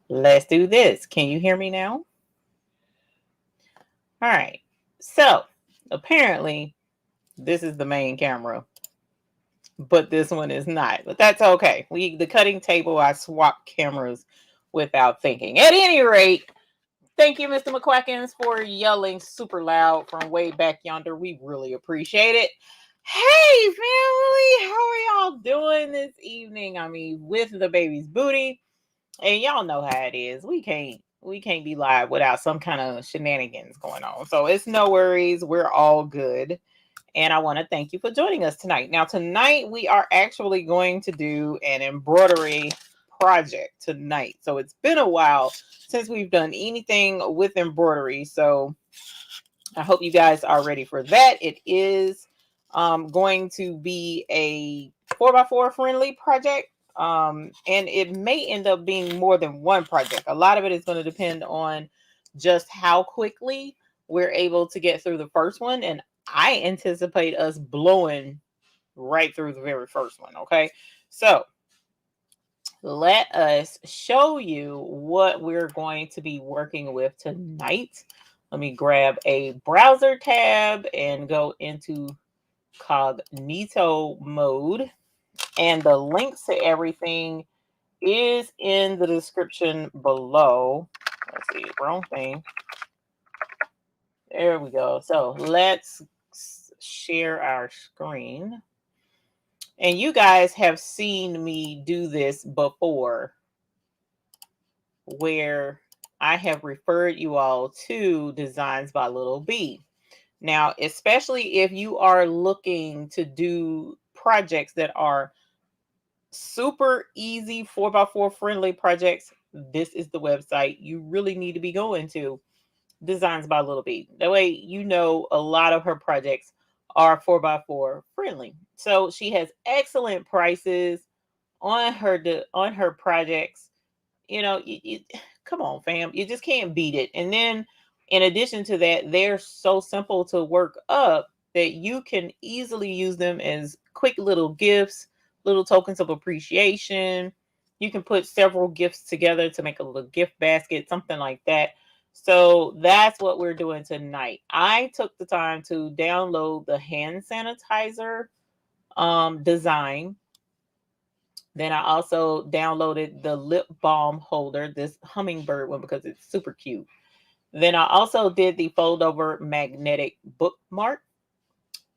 Let's do this. Can you hear me now? All right. So apparently this is the main camera, but this one is not. But that's okay. The cutting table, I swapped cameras without thinking. At any rate, thank you, Mr. McQuackins, for yelling super loud from way back yonder. We really appreciate it. Hey, family, how are y'all doing this evening? I mean, with the baby's booty, and y'all know how it is. We can't be live without some kind of shenanigans going on. So it's no worries. We're all good. And I want to thank you for joining us tonight. Now, tonight we are actually going to do an embroidery project tonight. So it's been a while since we've done anything with embroidery. So I hope you guys are ready for that. It is going to be a 4x4 friendly project. And it may end up being more than one project. A lot of it is going to depend on just how quickly we're able to get through the first one. And I anticipate us blowing right through the very first one. Okay. So let us show you what we're going to be working with tonight. Let me grab a browser tab and go into cognito mode. And the links to everything is in the description below. Let's see, wrong thing. There we go. So let's share our screen. And you guys have seen me do this before, where I have referred you all to Designs by Little B. Now, especially if you are looking to do projects that are super easy 4x4 friendly projects, this is the website you really need to be going to. Designs by Little B. That way, you know a lot of her projects are 4x4 friendly. So she has excellent prices on her projects. You know, come on, fam, you just can't beat it. And then, in addition to that, they're so simple to work up that you can easily use them as quick little gifts, little tokens of appreciation. You can put several gifts together to make a little gift basket, something like that. So that's what we're doing tonight. I took the time to download the hand sanitizer design. Then I also downloaded the lip balm holder, this hummingbird one, because it's super cute. Then I also did the fold over magnetic bookmark.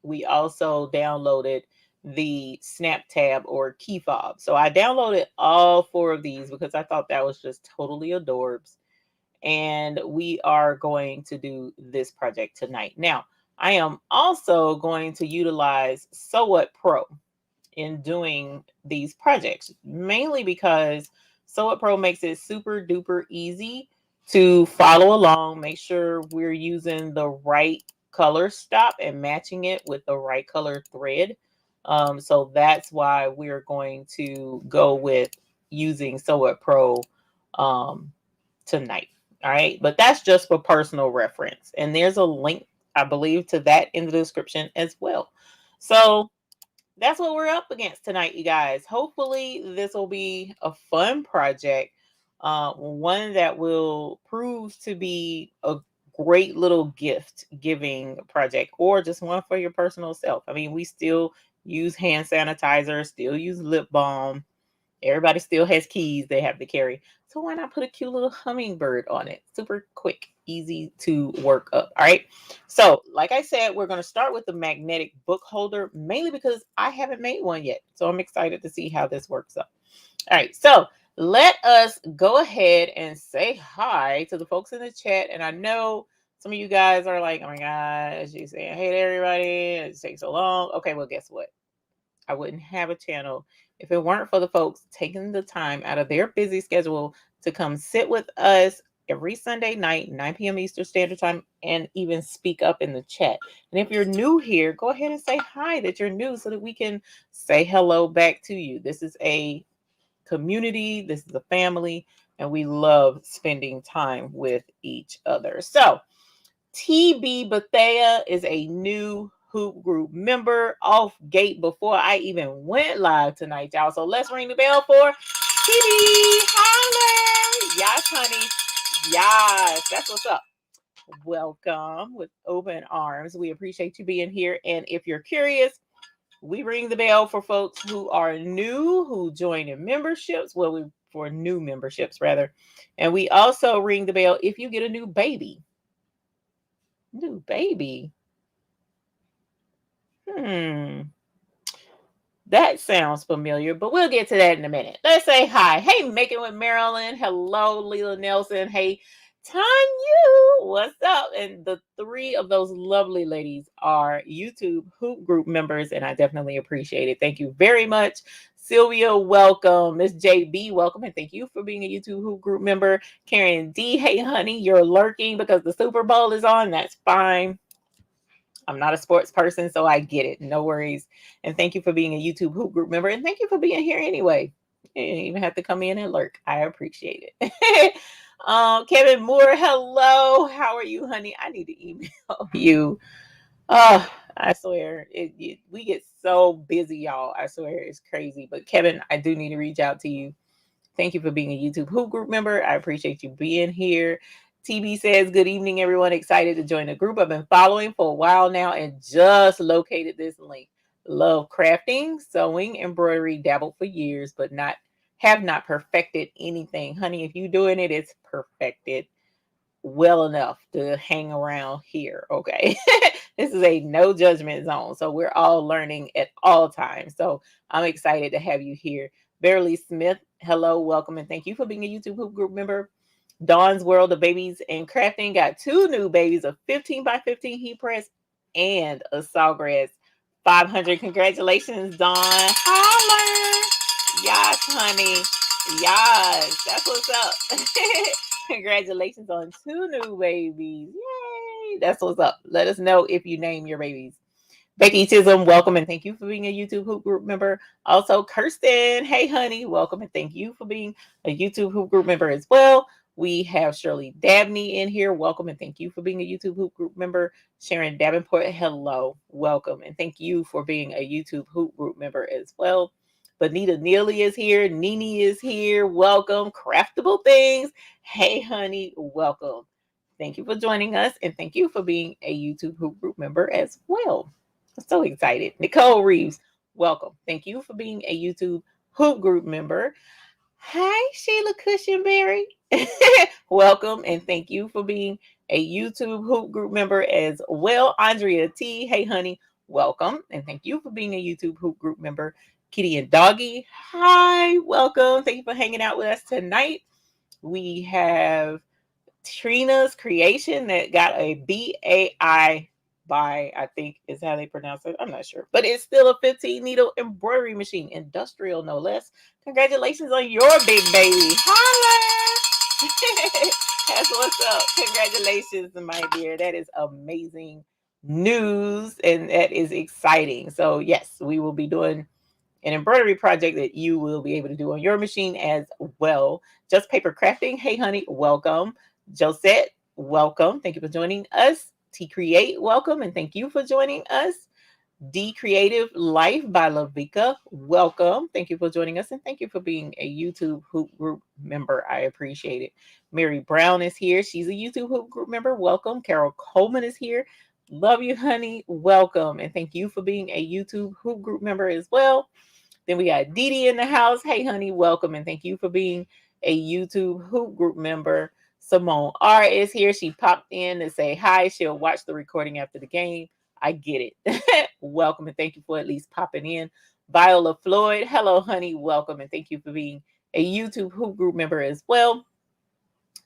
We also downloaded the snap tab or key fob. So I downloaded all four of these because I thought that was just totally adorbs. And we are going to do this project tonight. Now, I am also going to utilize Sew What Pro in doing these projects, mainly because Sew What Pro makes it super duper easy to follow along, make sure we're using the right color stop and matching it with the right color thread. So that's why we're going to go with using Sew What Pro tonight. All right, but that's just for personal reference. And there's a link, I believe, to that in the description as well. So that's what we're up against tonight, you guys. Hopefully, this will be a fun project, one that will prove to be a great little gift giving project, or just one for your personal self. I mean, we still use hand sanitizer, still use lip balm. Everybody still has keys they have to carry. So why not put a cute little hummingbird on it? Super quick, easy to work up. All right. So like I said, we're going to start with the magnetic book holder, mainly because I haven't made one yet. So I'm excited to see how this works up. All right. So let us go ahead and say hi to the folks in the chat. And I know some of you guys are like, oh my God, she's saying, hey to everybody. It takes so long. Okay. Well, guess what? I wouldn't have a channel if it weren't for the folks taking the time out of their busy schedule to come sit with us every Sunday night, 9 p.m. Eastern Standard Time, and even speak up in the chat. And if you're new here, go ahead and say hi that you're new so that we can say hello back to you. This is a community, this is a family, and we love spending time with each other. So, TB Bethea is a new Hoop Group member off gate before I even went live tonight, y'all. So let's ring the bell for TB. Holler! Yes, honey. Yes, that's what's up. Welcome with open arms. We appreciate you being here. And if you're curious, we ring the bell for folks who are new, who join in memberships. Well, we for new memberships rather. And we also ring the bell if you get a new baby. New baby. That sounds familiar, but we'll get to that in a minute. Let's say hi. Hey, Making with Marilyn. Hello, Leela Nelson. Hey, Tanya. What's up? And the three of those lovely ladies are YouTube Hoop Group members, and I definitely appreciate it. Thank you very much. Sylvia, welcome. Miss JB, welcome, and thank you for being a YouTube Hoop Group member. Karen D, hey, honey, you're lurking because the Super Bowl is on. That's fine. I'm not a sports person, so I get it. No worries. And thank you for being a YouTube Hoop Group member. And thank you for being here anyway. You didn't even have to come in and lurk. I appreciate it. Kevin Moore, hello. How are you, honey? I need to email you. Oh, I swear. We get so busy, y'all. I swear it's crazy. But Kevin, I do need to reach out to you. Thank you for being a YouTube Hoop Group member. I appreciate you being here. TB says, good evening, everyone. Excited to join the group. I've been following for a while now and just located this link. Love crafting, sewing, embroidery, dabbled for years, but have not perfected anything. Honey, if you're doing it, it's perfected well enough to hang around here. Okay. This is a no judgment zone. So we're all learning at all times. So I'm excited to have you here. Beverly Smith, hello, welcome, and thank you for being a YouTube Hoop Group member. Dawn's World of Babies and Crafting got 2 new babies, a 15 by 15 heat press and a Sawgrass 500. Congratulations, Dawn. Holler. Yes, honey. Yes, that's what's up. Congratulations on 2 new babies. Yay. That's what's up. Let us know if you name your babies. Becky Chisholm, welcome and thank you for being a YouTube Hoop Group member. Also, Kirsten, hey honey, welcome and thank you for being a YouTube Hoop Group member as well. We have Shirley Dabney in here. Welcome and thank you for being a YouTube Hoop Group member. Sharon Davenport, hello, welcome and thank you for being a YouTube Hoop Group member as well. Bonita Neely is here. Nini is here. Welcome. Craftable Things. Hey honey, welcome. Thank you for joining us and thank you for being a YouTube Hoop Group member as well. I'm so excited. Nicole Reeves, welcome. Thank you for being a YouTube Hoop Group member. Hi, Sheila Cushionberry. Welcome and thank you for being a YouTube Hoop Group member as well. Andrea T, hey honey, welcome and thank you for being a YouTube Hoop Group member. Kitty and Doggy, hi, welcome. Thank you for hanging out with us tonight. We have Trina's Creation that got a BAI by, I think is how they pronounce it. I'm not sure, but it's still a 15 needle embroidery machine, industrial no less. Congratulations on your big baby. Holla! That's what's up. Congratulations, my dear. That is amazing news and that is exciting. So yes, we will be doing an embroidery project that you will be able to do on your machine as well. Just Paper Crafting, hey honey, welcome. Josette, welcome. Thank you for joining us. T Create, welcome, and thank you for joining us. D Creative Life by Lavika, welcome. Thank you for joining us, and thank you for being a YouTube Hoop Group member. I appreciate it. Mary Brown is here. She's a YouTube Hoop Group member. Welcome. Carol Coleman is here. Love you, honey. Welcome, and thank you for being a YouTube Hoop Group member as well. Then we got Dee Dee in the house. Hey, honey, welcome, and thank you for being a YouTube Hoop Group member. Simone R is here. She popped in to say hi. She'll watch the recording after the game. I get it. Welcome, and thank you for at least popping in. Viola Floyd, hello, honey. Welcome, and thank you for being a YouTube Hoop Group member as well.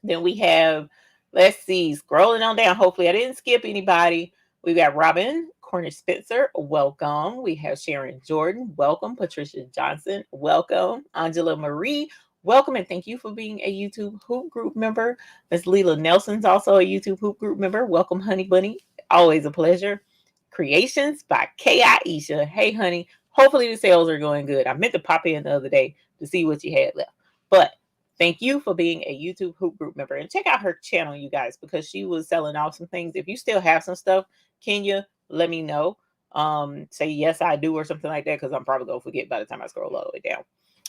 Then we have, let's see, scrolling on down. Hopefully I didn't skip anybody. We got Robin Cornish Spencer, welcome. We have Sharon Jordan, welcome. Patricia Johnson, welcome. Angela Marie, welcome, and thank you for being a YouTube Hoop Group member. Miss Leela Nelson's also a YouTube Hoop Group member. Welcome, Honey Bunny. Always a pleasure. Creations by K. Aisha. Hey, honey. Hopefully the sales are going good. I meant to pop in the other day to see what you had left. But thank you for being a YouTube Hoop Group member. And check out her channel, you guys, because she was selling off some things. If you still have some stuff, Kenya, let me know. Say yes, I do or something like that, because I'm probably going to forget by the time I scroll all the way down.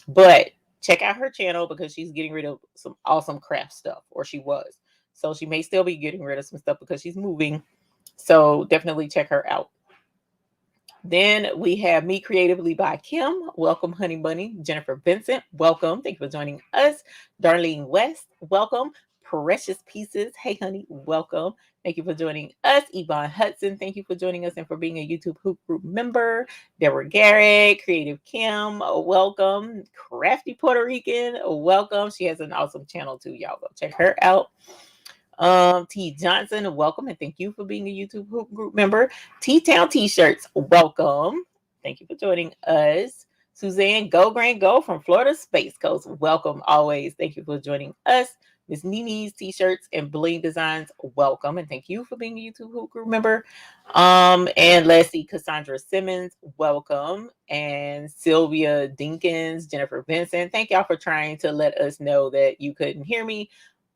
But check out her channel because she's getting rid of some awesome craft stuff, or she was. So she may still be getting rid of some stuff because she's moving. So definitely check her out. Then we have Me Creatively by Kim. Welcome, Honey Bunny. Jennifer Vincent, welcome. Thank you for joining us. Darlene West, welcome. Precious Pieces, hey, honey, welcome. Thank you for joining us. Yvonne Hudson, thank you for joining us and for being a YouTube Hoop Group member. Deborah Garrett, Creative Kim, welcome. Crafty Puerto Rican, welcome. She has an awesome channel too. Y'all go check her out. T Johnson, welcome, and thank you for being a YouTube Hoop Group member. T-Town T-Shirts, welcome. Thank you for joining us. Suzanne Go Grand Go from Florida Space Coast, welcome always. Thank you for joining us. Miss Nini's T-Shirts and Bling Designs, welcome, and thank you for being a YouTube Hoop Group member. And let's see, Cassandra Simmons, welcome. And Sylvia Dinkins, Jennifer Vincent, thank y'all for trying to let us know that you couldn't hear me.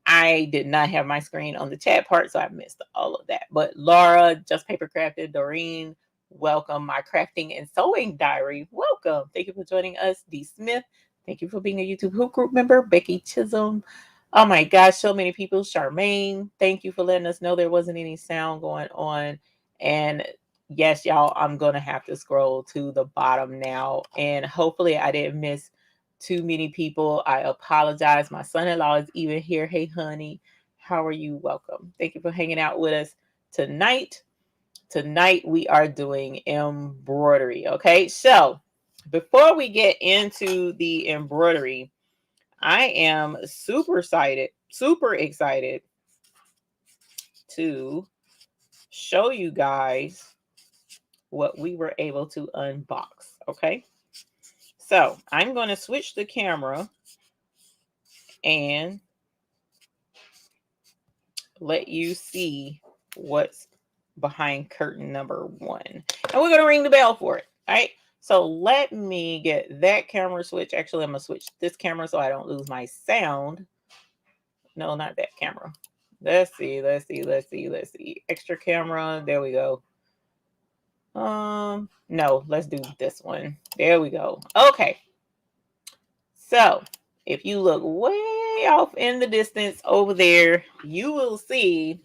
I did not have my screen on the chat part, so I missed all of that. But Laura, Just Paper Crafted, Doreen, welcome. My Crafting and Sewing Diary, welcome. Thank you for joining us. D. Smith, thank you for being a YouTube Hoop Group member. Becky Chisholm, oh my gosh, so many people. Charmaine, thank you for letting us know there wasn't any sound going on. And yes, y'all, I'm going to have to scroll to the bottom now. And hopefully I didn't miss too many people. I apologize. My son-in-law is even here. Hey, honey, how are you? Welcome. Thank you for hanging out with us tonight. Tonight we are doing embroidery. Okay, so before we get into the embroidery, I am super excited to show you guys what we were able to unbox. Okay, so I'm going to switch the camera and let you see what's behind curtain number 1. And we're going to ring the bell for it. All right. So let me get that camera switch. Actually, I'm going to switch this camera so I don't lose my sound. No, not that camera. Let's see. Extra camera. There we go. No, let's do this one. There we go. Okay. So if you look way off in the distance over there, you will see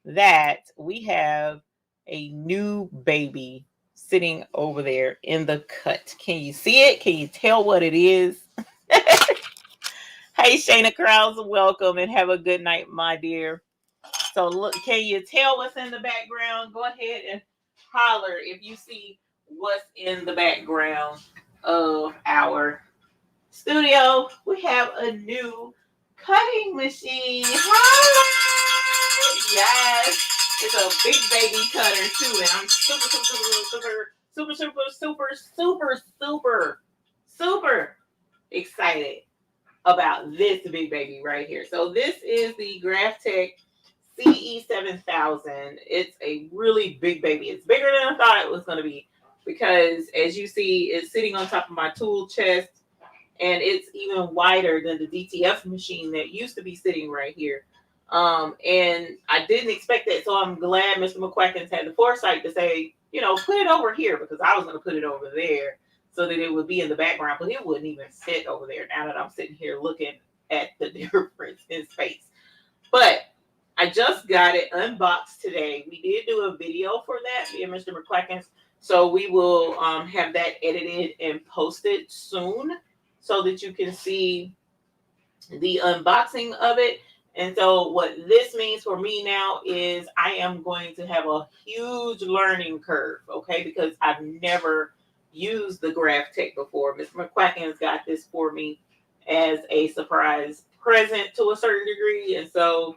that we have a new baby sitting over there in the cut. Can you see it? Can you tell what it is? Hey, Shayna Krause, welcome and have a good night, my dear. So look, can you tell what's in the background? Go ahead and holler if you see what's in the background of our studio. We have a new cutting machine. Holler! Yes, it's a big baby cutter too, and I'm super excited about this big baby right here. So this is the Graphtec CE7000. It's a really big baby. It's bigger than I thought it was going to be because, as you see, it's sitting on top of my tool chest, and it's even wider than the DTF machine that used to be sitting right here. And I didn't expect that, so I'm glad Mr. McQuackins had the foresight to say, you know, put it over here, because I was going to put it over there so that it would be in the background, but it wouldn't even fit over there now that I'm sitting here looking at the difference in space. But I just got it unboxed today. We did do a video for that via Mr. McQuackins, so we will have that edited and posted soon so that you can see the unboxing of it. And so what this means for me now is I am going to have a huge learning curve, okay? Because I've never used the Graphtec before. Mr. McQuackins got this for me as a surprise present to a certain degree. And so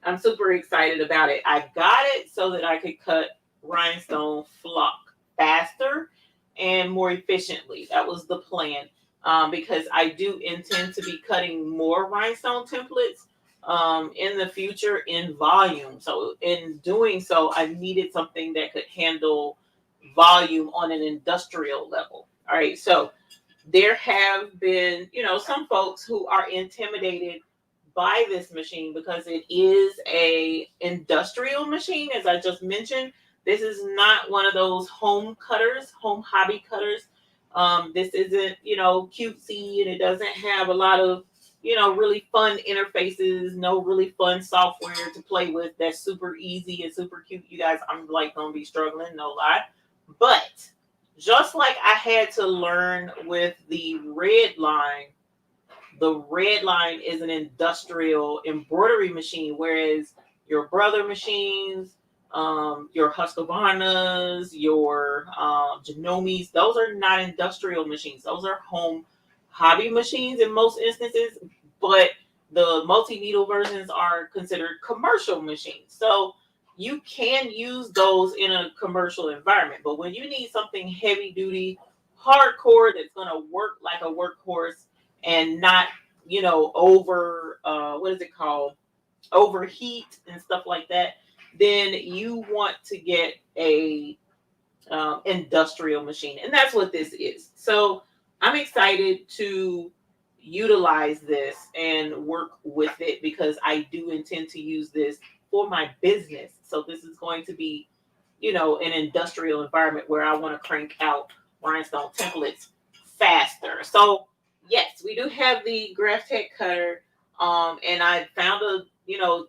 I'm super excited about it. I got it so that I could cut rhinestone flock faster and more efficiently. That was the plan. Because I do intend to be cutting more rhinestone templates in the future in volume. So in doing so, I needed something that could handle volume on an industrial level. All right. So there have been, you know, some folks who are intimidated by this machine because it is a industrial machine. As I just mentioned, this is not one of those home cutters, home hobby cutters. This isn't, cutesy, and it doesn't have a lot of, really fun interfaces, no really fun software to play with that's super easy and super cute. You guys, I'm like gonna be struggling, no lie. But just like I had to learn with the red line, the red line is an industrial embroidery machine, whereas your brother machines, your Husqvarnas, your Genomes, those are not industrial machines. Those are home hobby machines in most instances, but the multi-needle versions are considered commercial machines. So you can use those in a commercial environment, but when you need something heavy duty, hardcore, that's going to work like a workhorse and not, over, what is it called, overheat and stuff like that, then you want to get a industrial machine, and that's what this is. So I'm excited to utilize this and work with it because I do intend to use this for my business. So this is going to be, an industrial environment where I want to crank out rhinestone templates faster. So yes, we do have the Graphtec cutter, and I found a,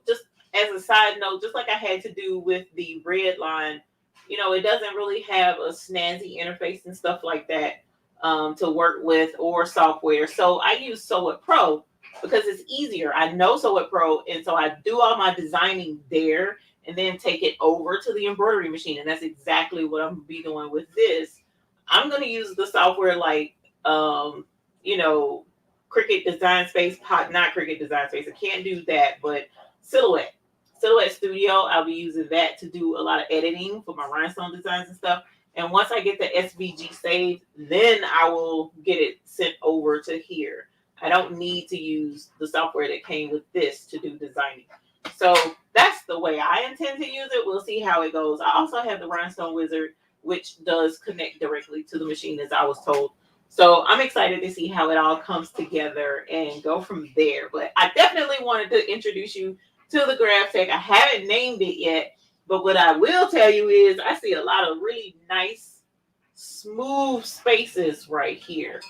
just as a side note, just like I had to do with the red line, it doesn't really have a snazzy interface and stuff like that, to work with, or software. So I use Sew It Pro because it's easier. I know Sew It Pro, and so I do all my designing there and then take it over to the embroidery machine. And that's exactly what I'm gonna be doing with this. I'm gonna use the software like, you know, Cricut Design Space, not Cricut Design Space. I can't do that, but Silhouette. Silhouette Studio, I'll be using that to do a lot of editing for my rhinestone designs and stuff. And once I get the SVG saved, then I will get it sent over to here. I don't need to use the software that came with this to do designing. So that's the way I intend to use it. We'll see how it goes. I also have the Rhinestone Wizard, which does connect directly to the machine, as I was told. So I'm excited to see how it all comes together and go from there. But I definitely wanted to introduce you to the Graphtec. I haven't named it yet, but what I will tell you is I see a lot of really nice, smooth spaces right here.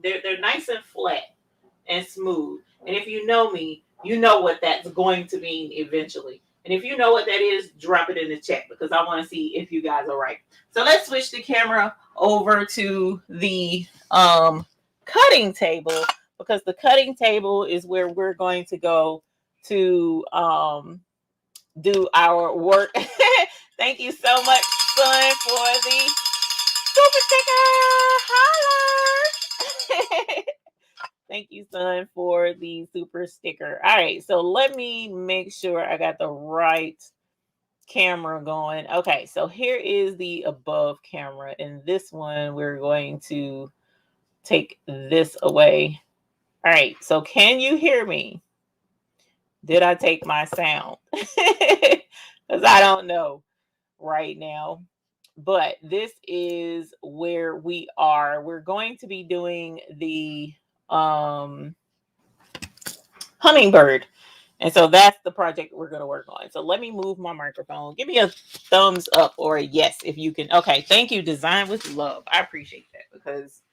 They're nice and flat and smooth. And if you know me, you know what that's going to mean eventually. And if you know what that is, drop it in the chat because I want to see if you guys are right. So let's switch the camera over to the cutting table, because the cutting table is where we're going to go to do our work. Thank you so much, Son, for the super sticker. Holler. Thank you, Son, for the super sticker. All right, so let me make sure I got the right camera going. Okay, so here is the above camera. In this one, we're going to take this away. All right, so can you hear me? Did I take my sound? Because I don't know right now. But this is where we are. We're going to be doing the hummingbird. And so that's the project we're going to work on. So let me move my microphone. Give me a thumbs up or a yes if you can. Okay, thank you. Design with love. I appreciate that because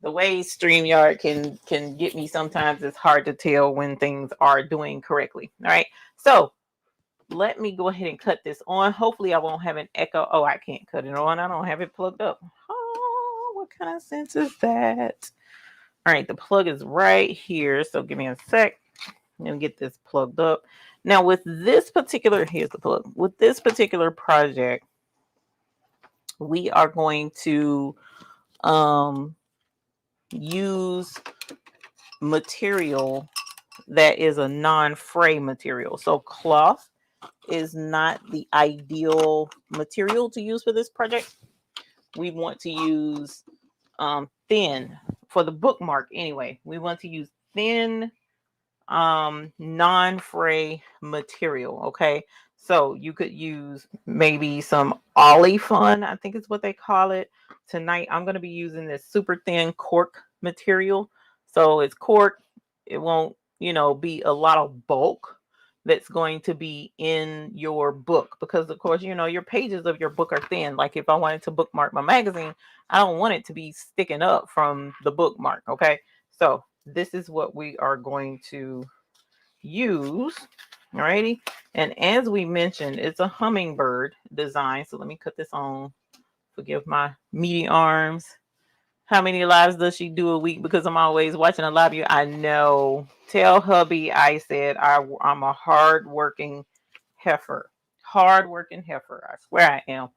the way StreamYard can get me sometimes, it's hard to tell when things are doing correctly. All right. So let me go ahead and cut this on. Hopefully I won't have an echo. Oh, I can't cut it on. I don't have it plugged up. Oh, what kind of sense is that? All right, the plug is right here. So give me a sec. Let me get this plugged up. Now with this particular, here's the plug. With this particular project, we are going to use material that is a non-fray material. So cloth is not the ideal material to use for this project. We want to use thin for the bookmark anyway. We want to use thin non-fray material. Okay, so you could use maybe some olifun, I think is what they call it. Tonight I'm going to be using this super thin cork material. So it's cork. It won't, be a lot of bulk. that's going to be in your book, because of course, you know, your pages of your book are thin. Like if I wanted to bookmark my magazine, I don't want it to be sticking up from the bookmark. Okay, so this is what we are going to use. Alrighty, and as we mentioned, it's a hummingbird design. So let me cut this on. Forgive my meaty arms. How many lives does she do a week? Because I'm always watching a live. I know. Tell hubby I said I'm a hard-working heifer. Hard-working heifer. I swear I am.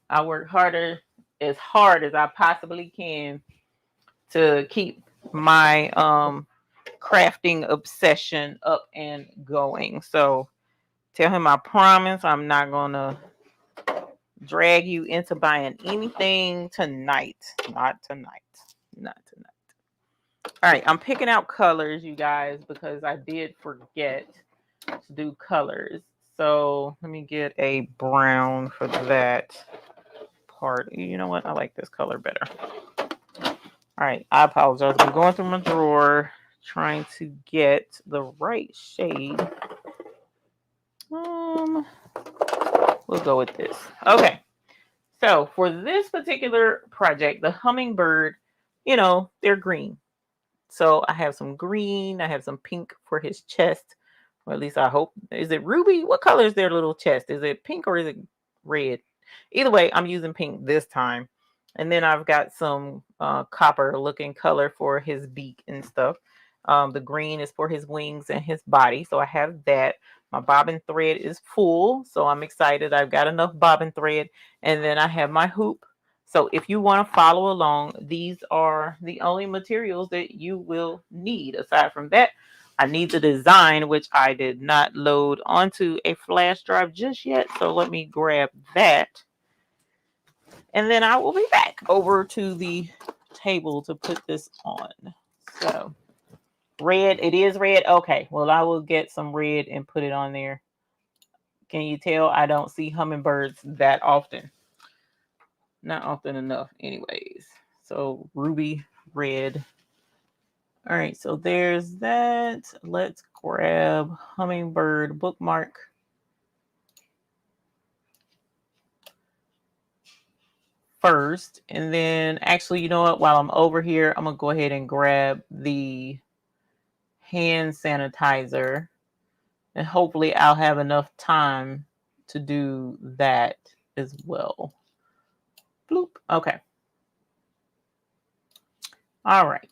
I work as hard as I possibly can to keep my crafting obsession up and going. So tell him I promise I'm not gonna drag you into buying anything tonight. Not tonight. Not tonight. All right, I'm picking out colors, you guys, because I did forget to do colors. So let me get a brown for that part. You know what? I like this color better. All right, I apologize. I'm going through my drawer trying to get the right shade. We'll go with this. Okay. So for this particular project, the hummingbird, you know, they're green. So I have some green. I have some pink for his chest. Or at least I hope. Is it ruby? What color is their little chest? Is it pink or is it red? Either way, I'm using pink this time. And then I've got some copper looking color for his beak and stuff. The green is for his wings and his body. So I have that. My bobbin thread is full. So I'm excited. I've got enough bobbin thread. And then I have my hoop. So if you want to follow along, these are the only materials that you will need. Aside from that, I need the design, which I did not load onto a flash drive just yet. So let me grab that. And then I will be back over to the table to put this on. So red, it is red. Okay, well, I will get some red and put it on there. Can you tell I don't see hummingbirds that often? Not often enough anyways. So ruby red. All right, so there's that. Let's grab hummingbird bookmark. First, and then actually, you know what, while I'm over here, I'm gonna go ahead and grab the hand sanitizer, and hopefully I'll have enough time to do that as well. Bloop. Okay. All right.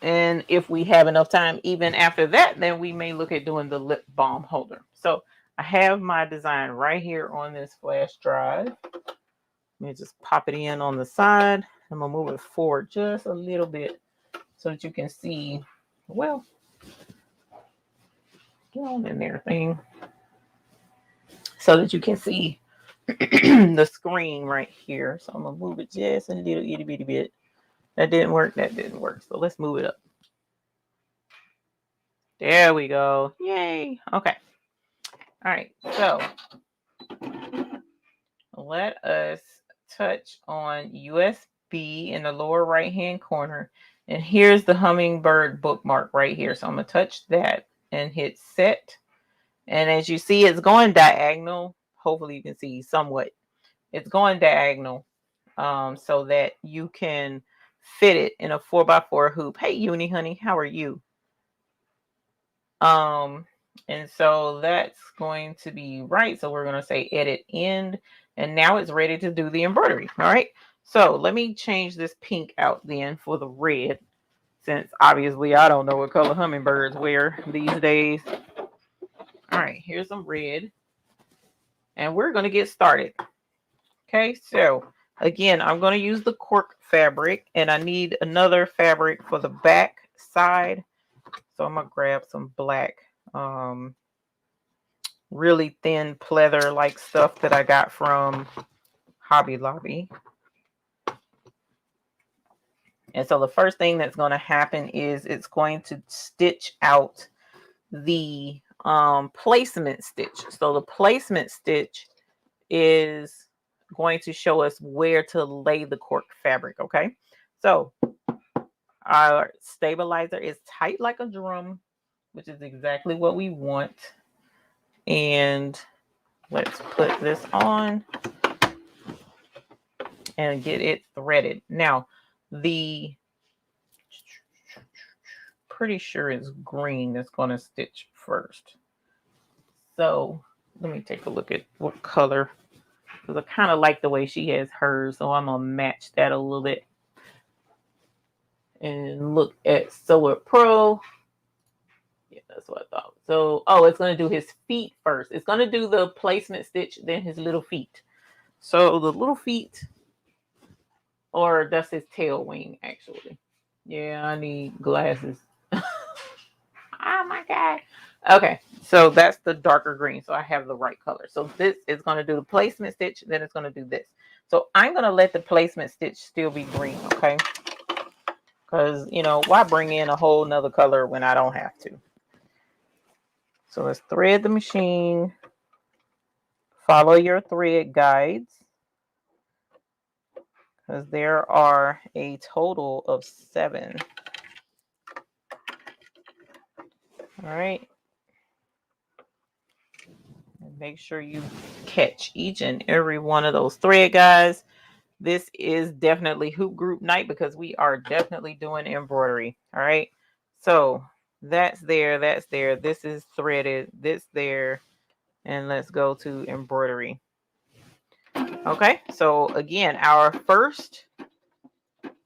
And if we have enough time even after that, then we may look at doing the lip balm holder. So I have my design right here on this flash drive. Let me just pop it in on the side. I'm going to move it forward just a little bit so that you can see, well, get on in there thing. So that you can see the screen right here. So I'm going to move it just a little itty bitty bit. That didn't work. That didn't work. So let's move it up. There we go. Yay. Okay. All right. So let us touch on USB in the lower right hand corner. And here's the hummingbird bookmark right here. So I'm going to touch that and hit set. And as you see, it's going diagonal. Hopefully you can see somewhat. It's going diagonal so that you can fit it in a 4x4 hoop. Hey, Uni honey, how are you? And so that's going to be right. So we're going to say edit end. And now it's ready to do the embroidery. All right. So let me change this pink out then for the red, since obviously I don't know what color hummingbirds wear these days. All right, here's some red. And we're going to get started. Okay, so again, I'm going to use the cork fabric, and I need another fabric for the back side. So I'm going to grab some black, really thin pleather like stuff that I got from Hobby Lobby. And so the first thing that's going to happen is it's going to stitch out the placement stitch. So the placement stitch is going to show us where to lay the cork fabric. Okay, so our stabilizer is tight like a drum, which is exactly what we want. And let's put this on and get it threaded. Now, the pretty sure it's green that's going to stitch first. So let me take a look at what color, because I kind of like the way she has hers. So I'm going to match that a little bit. And look at Sew It Pro. Yeah, that's what I thought. So, oh, it's going to do his feet first. It's going to do the placement stitch, then his little feet. So the little feet, or that's his tail wing, actually. Yeah, I need glasses. Oh my God. Okay, so that's the darker green. So I have the right color. So this is going to do the placement stitch. Then it's going to do this. So I'm going to let the placement stitch still be green, okay? Because, you know, why bring in a whole nother color when I don't have to? So let's thread the machine. Follow your thread guides, because there are a total of 7. All right. And make sure you catch each and every one of those thread guides. This is definitely hoop group night because we are definitely doing embroidery. All right. So that's there. That's there. This is threaded. This there. And let's go to embroidery. Okay. So again, our first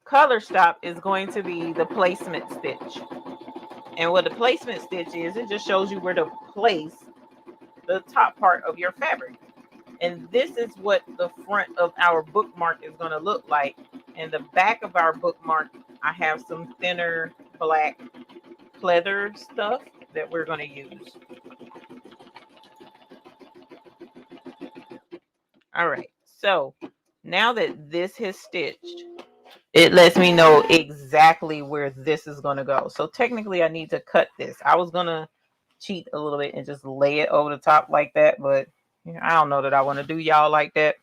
color stop is going to be the placement stitch. And what the placement stitch is, it just shows you where to place the top part of your fabric. And this is what the front of our bookmark is going to look like. And the back of our bookmark, I have some thinner black pleather stuff that we're going to use. All right. So now that this has stitched, it lets me know exactly where this is going to go. So technically I need to cut this. I was going to cheat a little bit and just lay it over the top like that, but I don't know that I want to do y'all like that.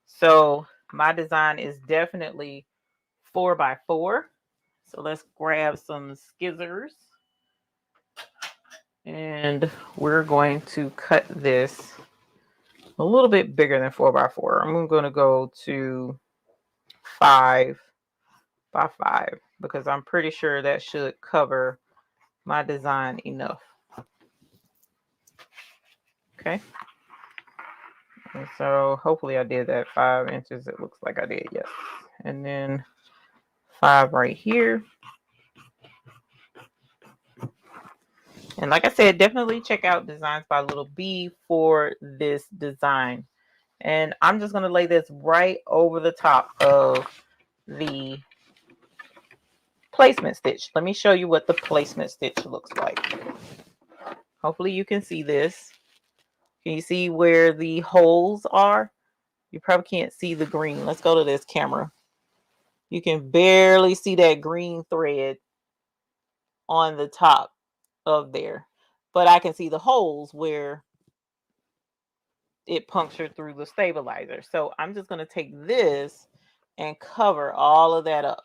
So my design is definitely 4x4. So let's grab some scissors and we're going to cut this a little bit bigger than 4x4. I'm going to go to 5x5 because I'm pretty sure that should cover my design enough. Okay. And so hopefully I did that 5 inches. It looks like I did, yes. And then 5 right here. And like I said, definitely check out Designs by Little B for this design. And I'm just going to lay this right over the top of the placement stitch. Let me show you what the placement stitch looks like. Hopefully you can see this. Can you see where the holes are? You probably can't see the green. Let's go to this camera. You can barely see that green thread on the top of there. But I can see the holes where it punctured through the stabilizer. So I'm just going to take this and cover all of that up,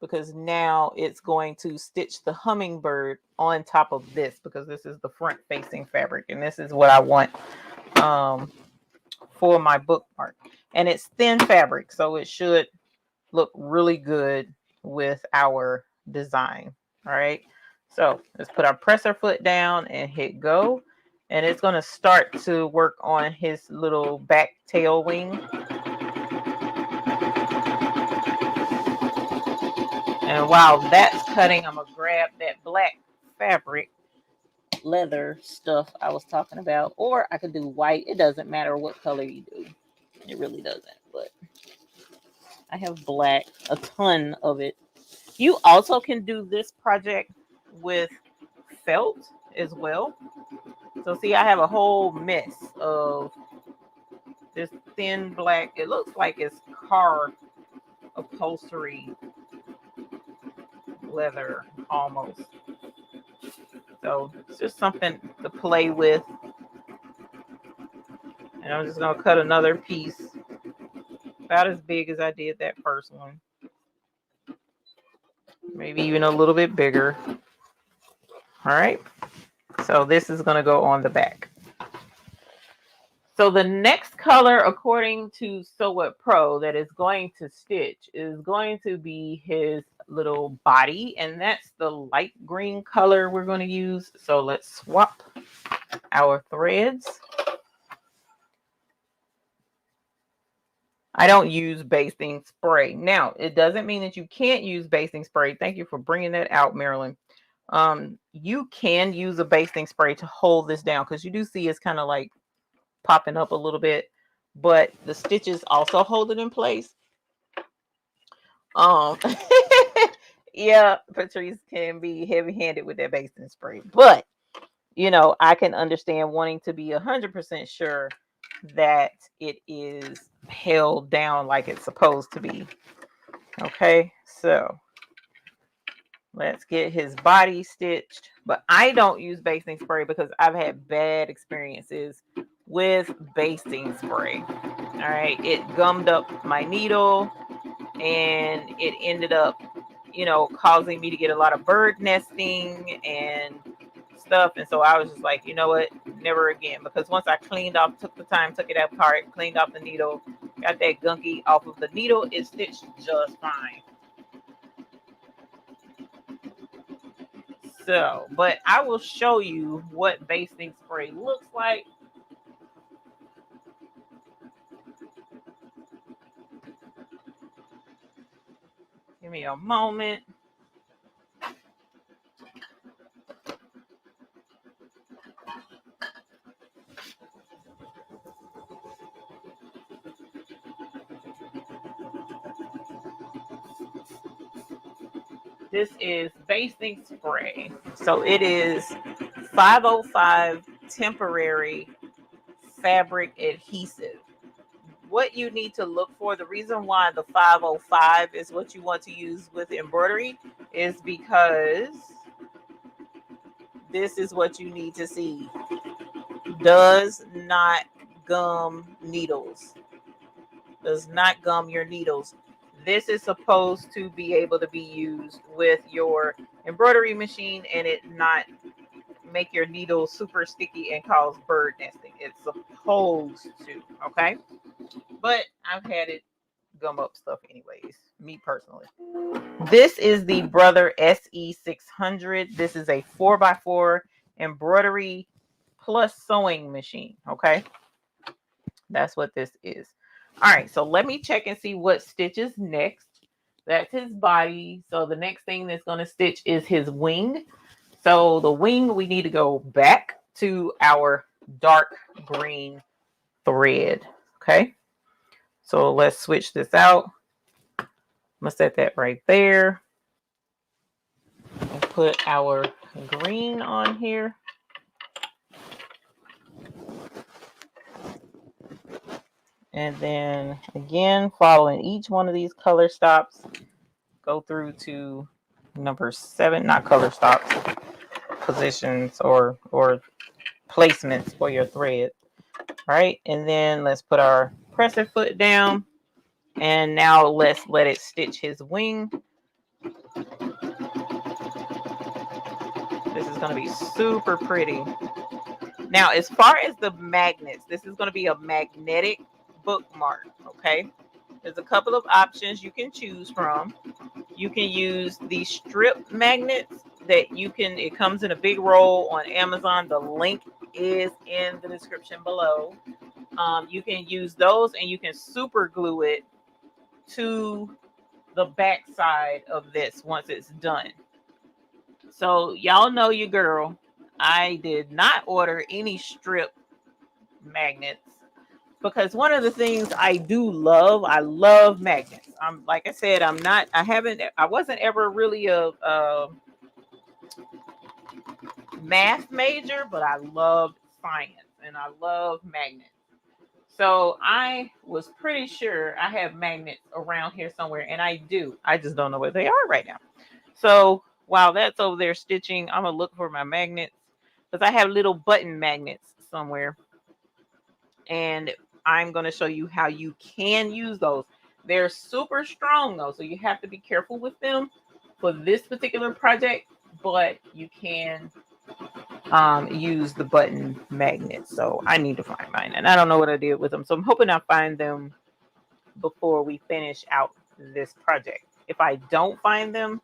because now it's going to stitch the hummingbird on top of this, because this is the front facing fabric and this is what I want for my bookmark. And it's thin fabric, so it should look really good with our design. All right, so let's put our presser foot down and hit go. And it's going to start to work on his little back tail wing. And while that's cutting, I'm going to grab that black fabric, leather stuff I was talking about. Or I could do white. It doesn't matter what color you do. It really doesn't. But I have black, a ton of it. You also can do this project with felt as well. So see, I have a whole mess of this thin black. It looks like it's car upholstery leather almost. So it's just something to play with. And I'm just going to cut another piece about as big as I did that first one. Maybe even a little bit bigger. All right. So this is going to go on the back. So the next color, according to Sew What Pro, that is going to stitch is going to be his little body, and that's the light green color we're going to use. So let's swap our threads. I don't use basting spray. Now, it doesn't mean that you can't use basting spray. Thank you for bringing that out, Marilyn. You can use a basting spray to hold this down, because you do see it's kind of like popping up a little bit, but the stitches also hold it in place. Yeah, Patrice can be heavy-handed with that basting spray, but you know, I can understand wanting to be 100% sure that it is held down like it's supposed to be. Okay, so let's get his body stitched. But I don't use basting spray because I've had bad experiences with basting spray. All right, it gummed up my needle and it ended up, you know, causing me to get a lot of bird nesting and stuff. And so I was just like, you know what, never again. Because once I cleaned off, took the time, took it apart, cleaned off the needle, got that gunky off of the needle, it stitched just fine. So, but I will show you what basting spray looks like. Give me a moment. This is basting spray. So it is 505 temporary fabric adhesive. What you need to look for, the reason why the 505 is what you want to use with embroidery is because this is what you need to see. Does not gum needles. Does not gum your needles. This is supposed to be able to be used with your embroidery machine and it not make your needles super sticky and cause bird nesting. It's supposed to, okay? But I've had it gum up stuff anyways, me personally. This is the Brother SE600. This is a 4x4 embroidery plus sewing machine, okay? That's what this is. All right, so let me check and see what stitches next. That's his body. So the next thing that's going to stitch is his wing. So the wing, we need to go back to our dark green thread. Okay, so let's switch this out. I'm going to set that right there. And put our green on here. And then again, following each one of these color stops, go through to number 7, not color stops, positions or placements for your thread. Right, and then let's put our presser foot down, and now let's let it stitch his wing. This is going to be super pretty. Now, as far as the magnets, this is going to be a magnetic bookmark. Okay, there's a couple of options you can choose from. You can use the strip magnets that you can, it comes in a big roll on Amazon. The link is in the description below. You can use those and you can super glue it to the back side of this once it's done. So y'all know your girl. I did not order any strip magnets because one of the things I do love, I love magnets. I'm like I said, I wasn't ever really a math major, but I loved science and I love magnets. So I was pretty sure I have magnets around here somewhere, and I do. I just don't know where they are right now. So while that's over there stitching, I'm gonna look for my magnets because I have little button magnets somewhere, and I'm gonna show you how you can use those. They're super strong though, so you have to be careful with them for this particular project, but you can use the button magnets. So I need to find mine, and I don't know what I did with them. So I'm hoping I find them before we finish out this project. If I don't find them,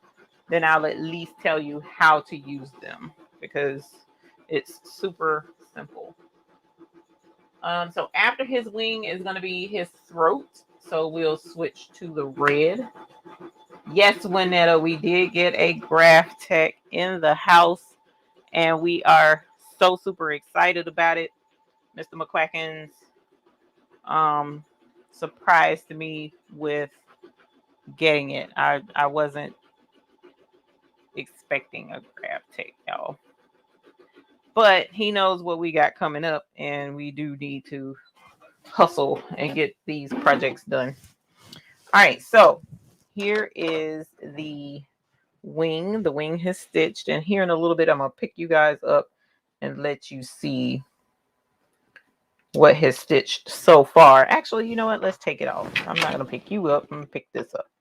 then I'll at least tell you how to use them, because it's super simple. So after his wing is going to be his throat. So we'll switch to the red. Yes, Winetta, we did get a Graphtec in the house, and we are so super excited about it. Mr. McQuacken's surprised me with getting it. I wasn't expecting a Graphtec, y'all. But he knows what we got coming up, and we do need to hustle and get these projects done. All right, so here is the wing. The wing has stitched, and here in a little bit I'm gonna pick you guys up and let you see what has stitched so far. Actually, you know what? Let's take it off. I'm not gonna pick you up. I'm gonna pick this up.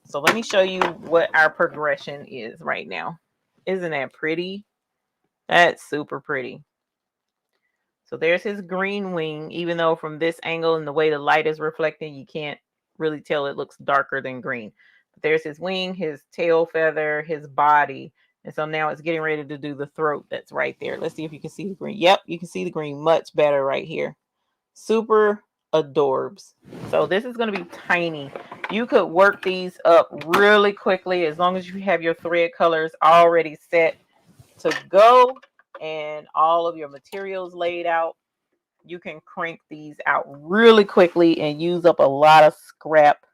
So let me show you what our progression is right now. Isn't that pretty? That's super pretty. So there's his green wing, even though from this angle and the way the light is reflecting, you can't really tell. It looks darker than green. But there's his wing, his tail feather, his body. And so now it's getting ready to do the throat that's right there. Let's see if you can see the green. Yep, you can see the green much better right here. Super adorbs. So this is going to be tiny. You could work these up really quickly as long as you have your thread colors already set to go and all of your materials laid out. You can crank these out really quickly and use up a lot of scrap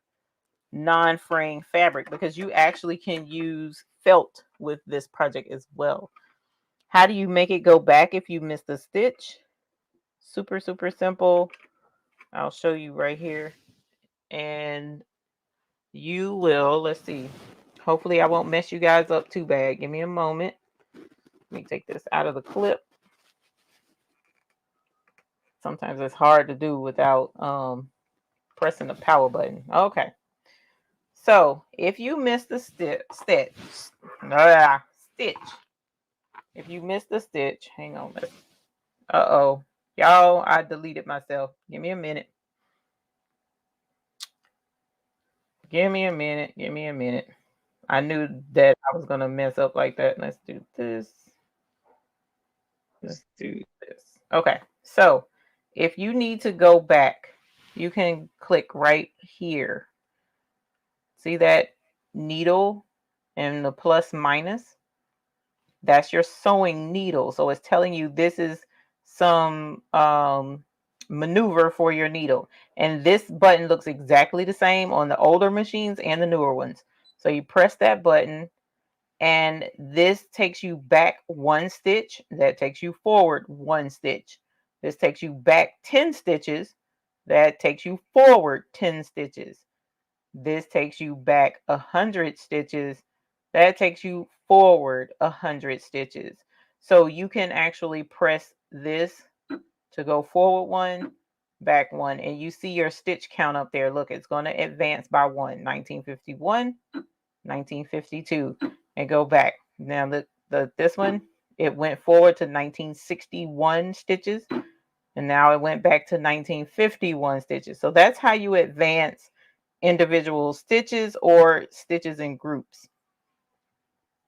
non-fraying fabric, because you actually can use felt with this project as well. How do you make it go back if you missed a stitch? Super, super simple. I'll show you right here. And you will, let's see. Hopefully I won't mess you guys up too bad. Give me a moment. Let me take this out of the clip. Sometimes it's hard to do without pressing the power button. Okay. So if you missed the stitch, if you missed the stitch, hang on. Uh-oh. Y'all, I deleted myself. Give me a minute. Give me a minute. Give me a minute. I knew that I was going to mess up like that. Let's do this. Let's do this. Okay. So if you need to go back, you can click right here. See that needle and the plus minus? That's your sewing needle. So it's telling you this is some maneuver for your needle. And this button looks exactly the same on the older machines and the newer ones. So you press that button, and this takes you back one stitch. That takes you forward one stitch. This takes you back 10 stitches. That takes you forward 10 stitches. This takes you back 100 stitches. That takes you forward 100 stitches. So you can actually press this to go forward one, back one, and you see your stitch count up there. Look, it's going to advance by one. 1951, 1952, and go back. Now this one, it went forward to 1961 stitches, and now it went back to 1951 stitches. So that's how you advance individual stitches or stitches in groups.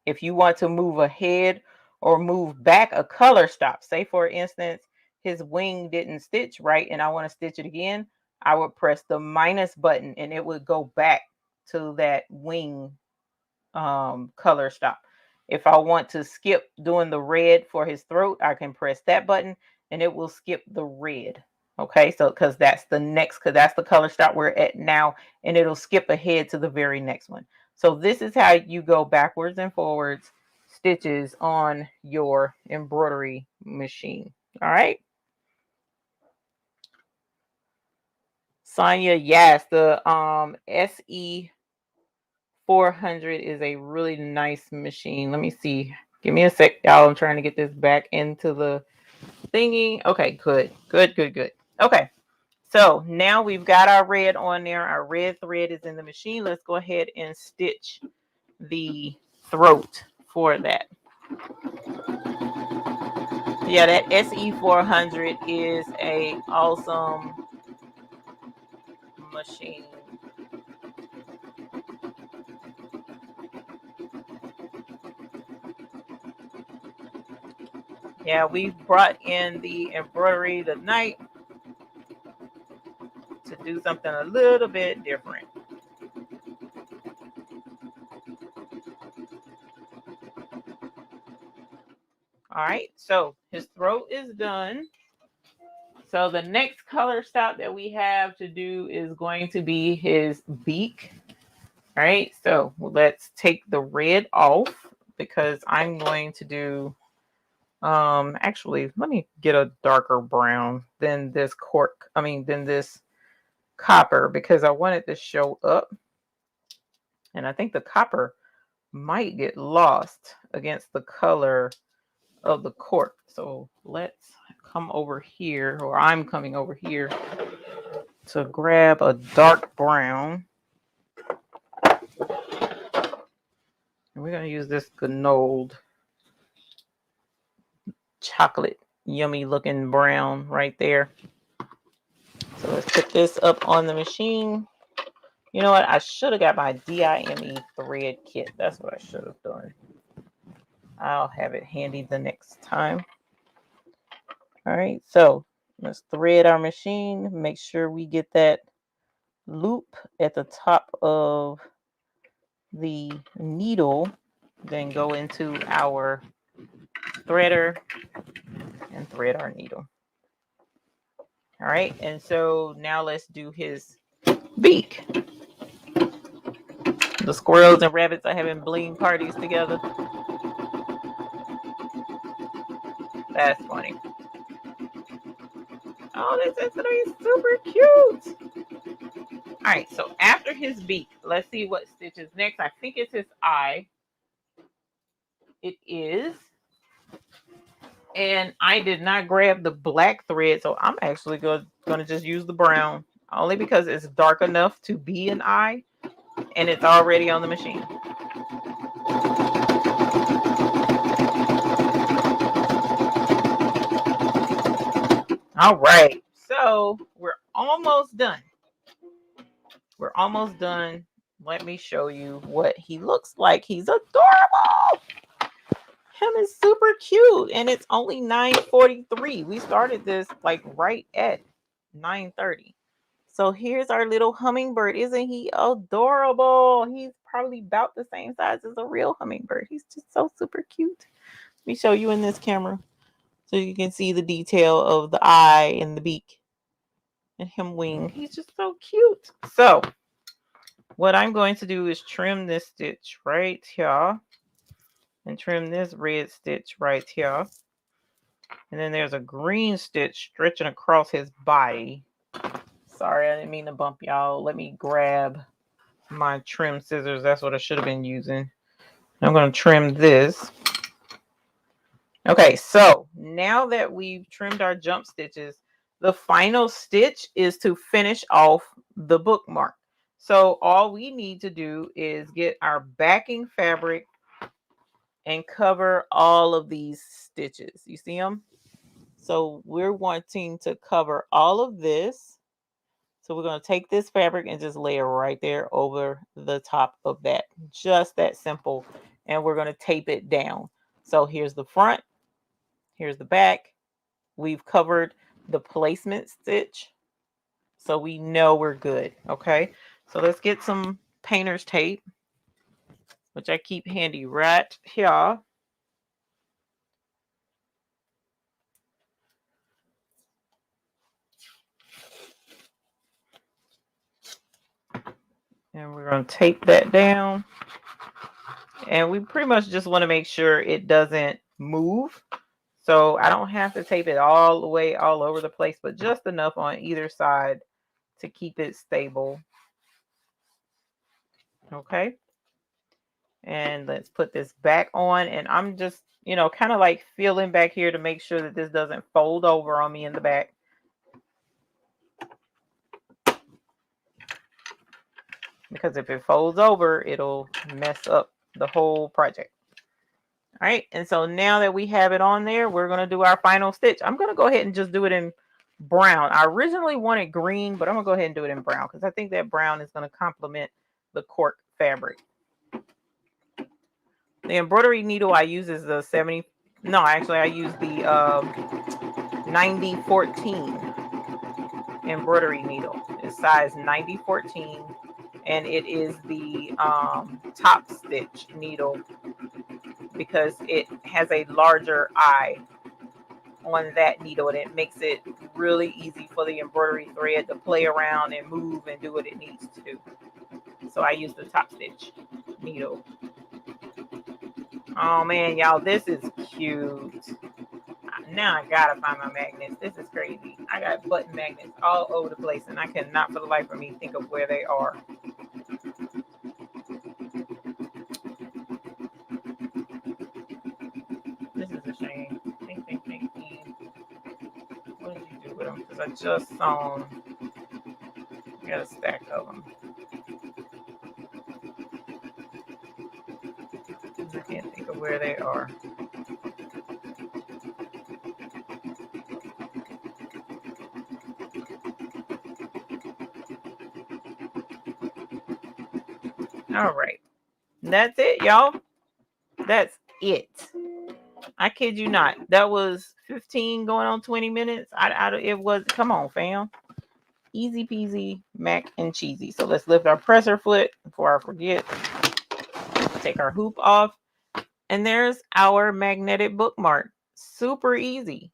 If you want to move ahead or move back a color stop, say for instance, his wing didn't stitch right and I want to stitch it again, I would press the minus button and it would go back to that wing color stop. If I want to skip doing the red for his throat, I can press that button and it will skip the red. Okay, so because that's the color stop we're at now, and it'll skip ahead to the very next one. So this is how you go backwards and forwards stitches on your embroidery machine. All right. Sonia, yes, the SE 400 is a really nice machine. Let me see. Give me a sec, y'all. I'm trying to get this back into the thingy. Okay, good. Okay. So now we've got our red on there. Our red thread is in the machine. Let's go ahead and stitch the throat for that. Yeah, that SE400 is a awesome machine. Yeah, we brought in the embroidery tonight to do something a little bit different. All right, so his throat is done. So the next color stop that we have to do is going to be his beak. All right, so let's take the red off because I'm going to do, actually, let me get a darker brown than this than this copper, because I want it to show up. And I think the copper might get lost against the color of the cork. So let's come over here, or I'm coming over here to grab a dark brown. And we're going to use this Gold chocolate, yummy looking brown right there. So let's put this up on the machine. You know what? I should have got my DIME thread kit. That's what I should have done. I'll have it handy the next time. All right, so let's thread our machine. Make sure we get that loop at the top of the needle. Then go into our threader and thread our needle. All right, and so now let's do his beak. The squirrels and rabbits are having bling parties together. That's funny. Oh, this is super cute. All right, so after his beak, let's see what stitch is next. I think it's his eye. It is. And I did not grab the black thread, so I'm actually going to just use the brown, only because it's dark enough to be an eye, and it's already on the machine. All right, so we're almost done. We're almost done. Let me show you what he looks like. He's adorable. Him is super cute, and it's only 9:43. We started this like right at 9:30. So here's our little hummingbird. Isn't he adorable? He's probably about the same size as a real hummingbird. He's just so super cute. Let me show you in this camera so you can see the detail of the eye and the beak and him wing. He's just so cute. So what I'm going to do is trim this stitch right here and trim this red stitch right here. And then there's a green stitch stretching across his body. Sorry, I didn't mean to bump y'all. Let me grab my trim scissors. That's what I should have been using. I'm going to trim this. Okay, so now that we've trimmed our jump stitches, the final stitch is to finish off the bookmark. So all we need to do is get our backing fabric and cover all of these stitches. You see them? So we're wanting to cover all of this. So we're going to take this fabric and just lay it right there over the top of that. Just that simple. And we're going to tape it down. So here's the front. Here's the back. We've covered the placement stitch. So we know we're good. Okay. So let's get some painter's tape, which I keep handy right here. And we're going to tape that down. And we pretty much just want to make sure it doesn't move. So I don't have to tape it all the way all over the place, but just enough on either side to keep it stable. Okay. And let's put this back on. And I'm just, kind of like feeling back here to make sure that this doesn't fold over on me in the back. Because if it folds over, it'll mess up the whole project. All right, and so now that we have it on there, we're going to do our final stitch. I'm going to go ahead and just do it in brown. I originally wanted green, but I'm going to go ahead and do it in brown because I think that brown is going to complement the cork fabric. The embroidery needle I use is the 70. No, actually, I use the 9014 embroidery needle. It's size 9014, and it is the top stitch needle because it has a larger eye on that needle, and it makes it really easy for the embroidery thread to play around and move and do what it needs to do. So I use the top stitch needle. Oh man, y'all, this is cute. Now I gotta find my magnets. This is crazy. I got button magnets all over the place, and I cannot for the life of me think of where they are. This is a shame. Think. What did you do with them? Because I just saw them. I got a stack of them. I can't think of where they are. All right. That's it, y'all. That's it. I kid you not. That was 15 going on 20 minutes. It was, come on, fam. Easy peasy, mac and cheesy. So let's lift our presser foot before I forget. Take our hoop off. And there's our magnetic bookmark. Super easy.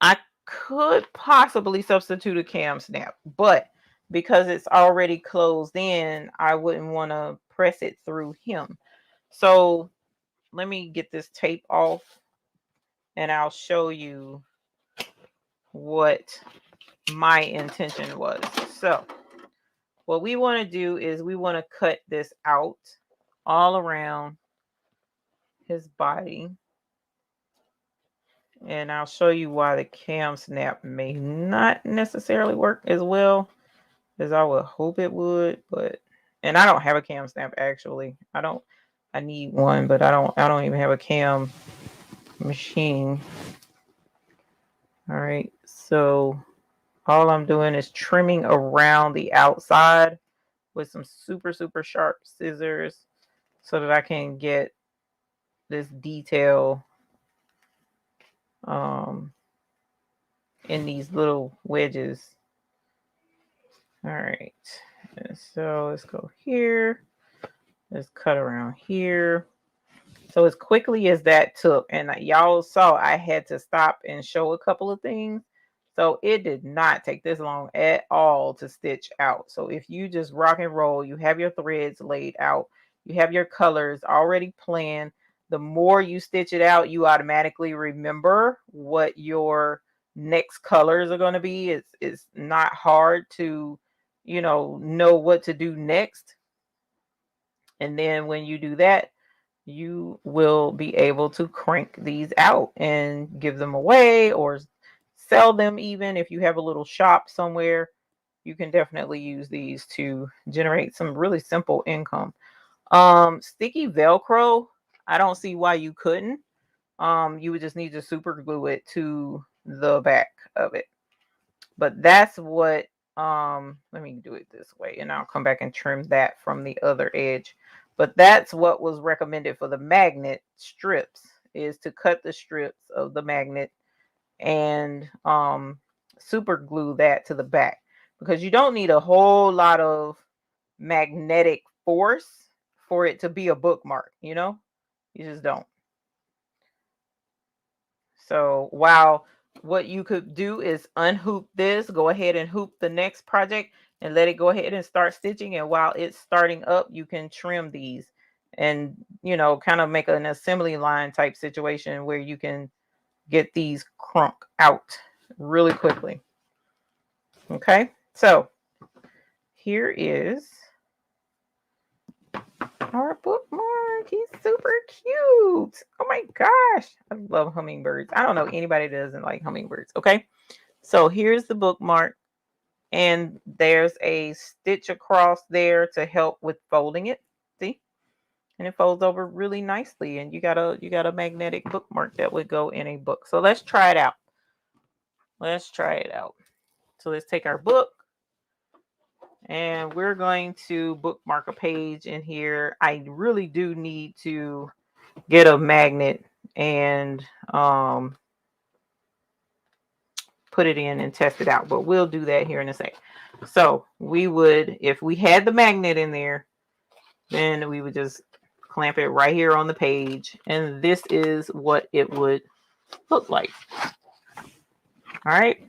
I could possibly substitute a cam snap, but because it's already closed in, I wouldn't want to press it through him. So let me get this tape off and I'll show you what my intention was. So what we want to do is we want to cut this out all around his body. And I'll show you why the cam snap may not necessarily work as well as I would hope it would, but and I don't have a cam snap actually. I need one, but I don't even have a cam machine. All right, so all I'm doing is trimming around the outside with some super sharp scissors so that I can get this detail in these little wedges. All right, and so let's go here. Let's cut around here. So as quickly as that took, and y'all saw I had to stop and show a couple of things. So it did not take this long at all to stitch out. So if you just rock and roll, you have your threads laid out, you have your colors already planned. The more you stitch it out, you automatically remember what your next colors are going to be. It's not hard to, know what to do next. And then when you do that, you will be able to crank these out and give them away or sell them. Even if you have a little shop somewhere, you can definitely use these to generate some really simple income. Sticky Velcro, I don't see why you couldn't. You would just need to super glue it to the back of it. But that's what, let me do it this way and I'll come back and trim that from the other edge. But that's what was recommended for the magnet strips, is to cut the strips of the magnet and super glue that to the back, because you don't need a whole lot of magnetic force for it to be a bookmark, you just don't. So while what you could do is unhoop this, go ahead and hoop the next project and let it go ahead and start stitching. And while it's starting up, you can trim these and, kind of make an assembly line type situation where you can get these crunk out really quickly. Okay, so here is our bookmark. He's super cute. Oh my gosh, I love hummingbirds. I don't know anybody that doesn't like hummingbirds. Okay, so here's the bookmark, and there's a stitch across there to help with folding it. See, and it folds over really nicely, and you got a magnetic bookmark that would go in a book. So let's try it out. Let's try it out. So let's take our book, and we're going to bookmark a page in here. I really do need to get a magnet and put it in and test it out, but we'll do that here in a sec. So we would, if we had the magnet in there, then we would just clamp it right here on the page, and this is what it would look like. All right,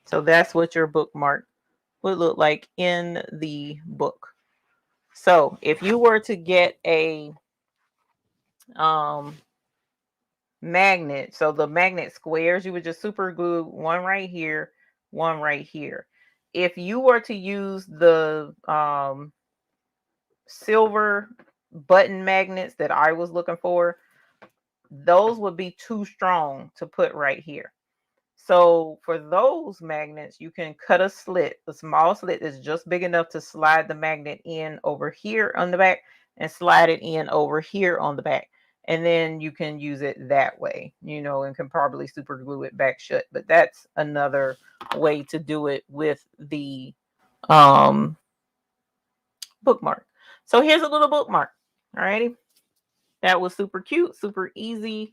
so that's what your bookmark would look like in the book. So if you were to get a magnet, so the magnet squares, you would just super glue one right here, one right here. If you were to use the silver button magnets that I was looking for, those would be too strong to put right here. So for those magnets, you can cut a slit, a small slit that's just big enough to slide the magnet in over here on the back and slide it in over here on the back. And then you can use it that way, you know, and can probably super glue it back shut. But that's another way to do it with the bookmark. So here's a little bookmark. All righty. That was super cute, super easy,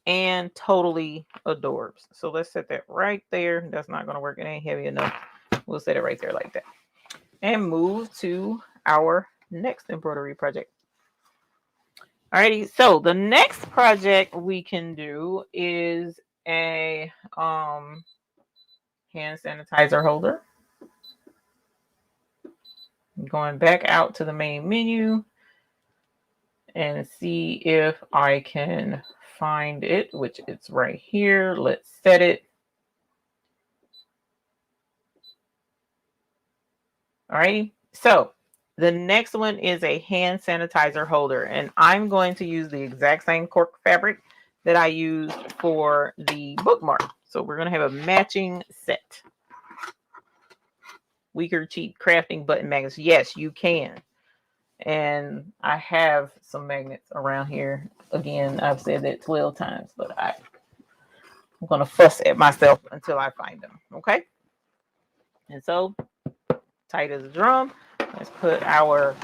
and totally adorbs. So let's set that right there. That's not going to work. It ain't heavy enough. We'll set it right there like that. And move to our next embroidery project. Alrighty, so the next project we can do is a hand sanitizer holder. I'm going back out to the main menu and see if I can find it, which it's right here. Let's set it. Alrighty, so the next one is a hand sanitizer holder, and I'm going to use the exact same cork fabric that I used for the bookmark. So we're going to have a matching set. Weaker cheap crafting button magnets. Yes, you can. And I have some magnets around here. Again, I've said that 12 times, but I'm going to fuss at myself until I find them. Okay. And so, tight as a drum. Let's put our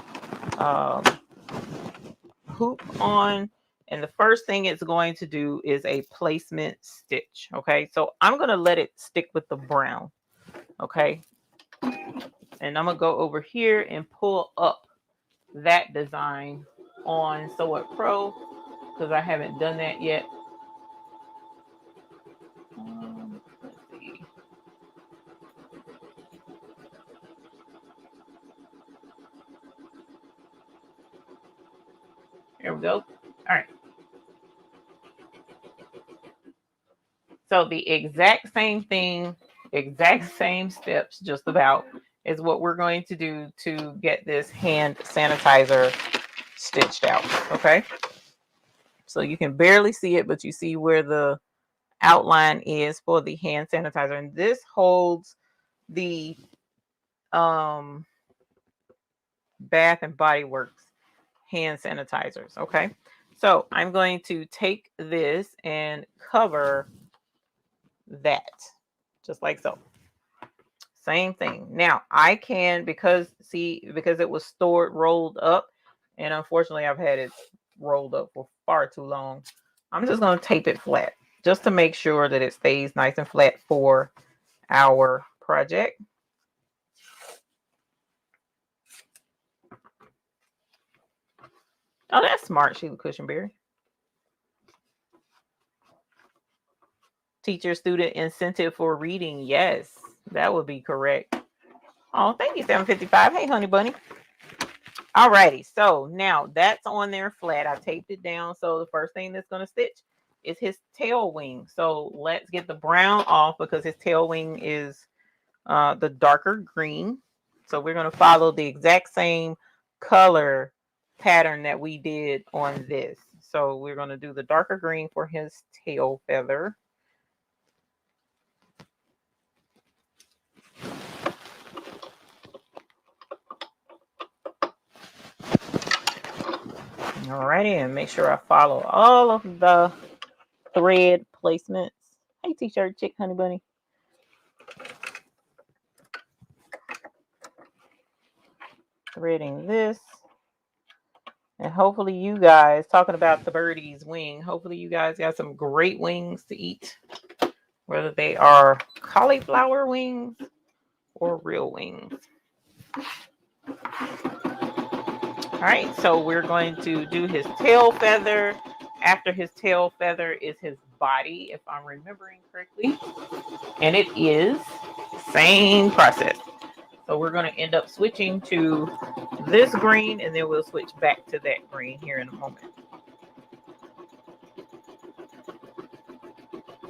hoop on, and the first thing it's going to do is a placement stitch. Okay, so I'm going to let it stick with the brown. Okay, and I'm going to go over here and pull up that design on Sew It Pro because I haven't done that yet. Let's see. There we go. All right. So the exact same thing, exact same steps, just about, is what we're going to do to get this hand sanitizer stitched out. Okay. So you can barely see it, but you see where the outline is for the hand sanitizer. And this holds the Bath and Body Works hand sanitizers. Okay. So I'm going to take this and cover that just like so. Same thing. Now I can, because it was stored rolled up, and unfortunately I've had it rolled up for far too long, I'm just going to tape it flat just to make sure that it stays nice and flat for our project. Oh, that's smart, Sheila Cushionberry. Teacher student incentive for reading. Yes, that would be correct. Oh, thank you, 755. Hey, honey bunny. Alrighty, so now that's on there flat. I taped it down. So the first thing that's going to stitch is his tail wing. So let's get the brown off because his tail wing is the darker green. So we're going to follow the exact same color pattern that we did on this. So we're going to do the darker green for his tail feather. Alrighty, and make sure I follow all of the thread placements. Hey, t-shirt chick, honey bunny. Threading this. And hopefully you guys, talking about the birdie's wing, hopefully you guys got some great wings to eat. Whether they are cauliflower wings or real wings. All right, so we're going to do his tail feather. After his tail feather is his body, if I'm remembering correctly. And it is same process. So we're going to end up switching to this green, and then we'll switch back to that green here in a moment.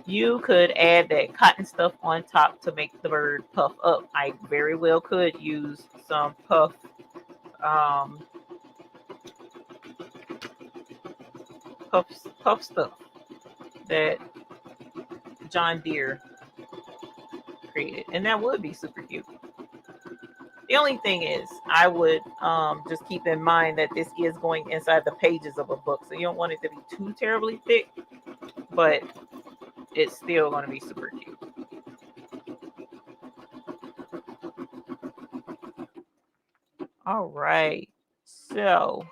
You could add that cotton stuff on top to make the bird puff up. I very well could use some puff stuff that John Deere created, and that would be super cute. The only thing is, I would just keep in mind that this is going inside the pages of a book, so you don't want it to be too terribly thick, but it's still going to be super cute. All right, so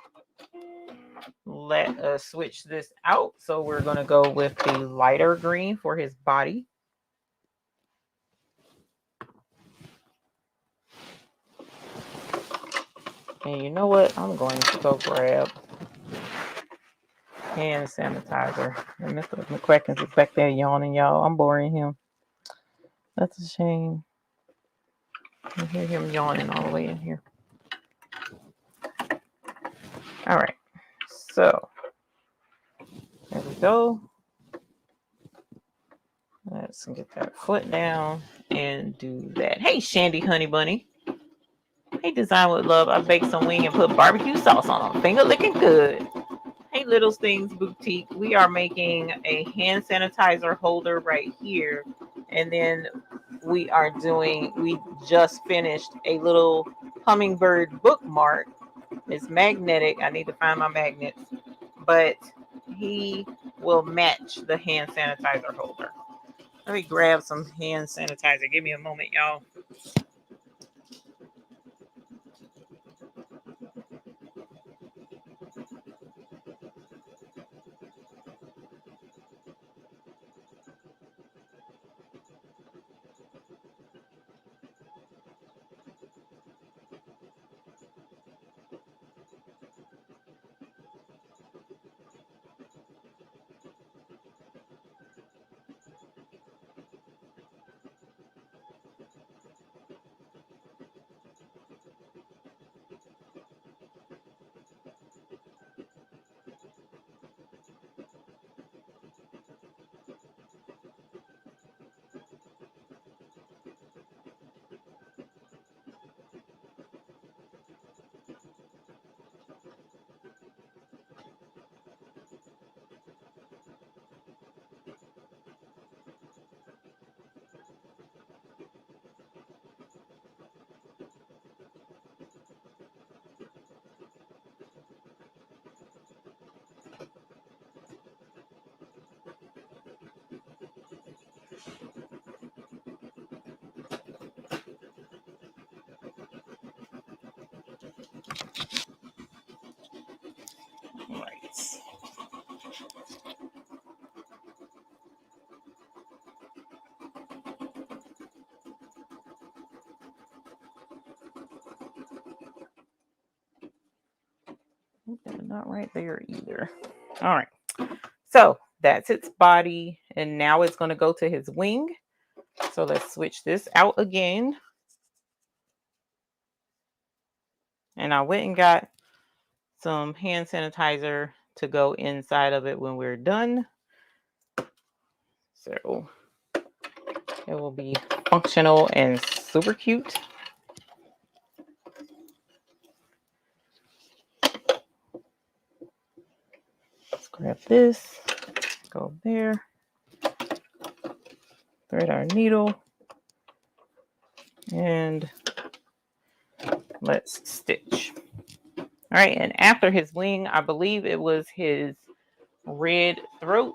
let us switch this out. So we're going to go with the lighter green for his body. And you know what? I'm going to go grab hand sanitizer. And Mr. McCrackens is back there yawning, y'all. I'm boring him. That's a shame. I hear him yawning all the way in here. All right. So there we go. Let's get that foot down and do that. Hey, Shandy Honey Bunny. Hey, Design with Love. I baked some wing and put barbecue sauce on them. Finger licking good. Hey, Little Things Boutique. We are making a hand sanitizer holder right here. And then we just finished a little hummingbird bookmark. It's magnetic. I need to find my magnets. But he will match the hand sanitizer holder. Let me grab some hand sanitizer. Give me a moment, y'all. Not right there either. All right. So that's its body. And now it's going to go to his wing. So let's switch this out again. And I went and got some hand sanitizer to go inside of it when we're done. So it will be functional and super cute. Let's grab this, go there, thread our needle, and let's stitch. All right, and after his wing, I believe it was his red throat,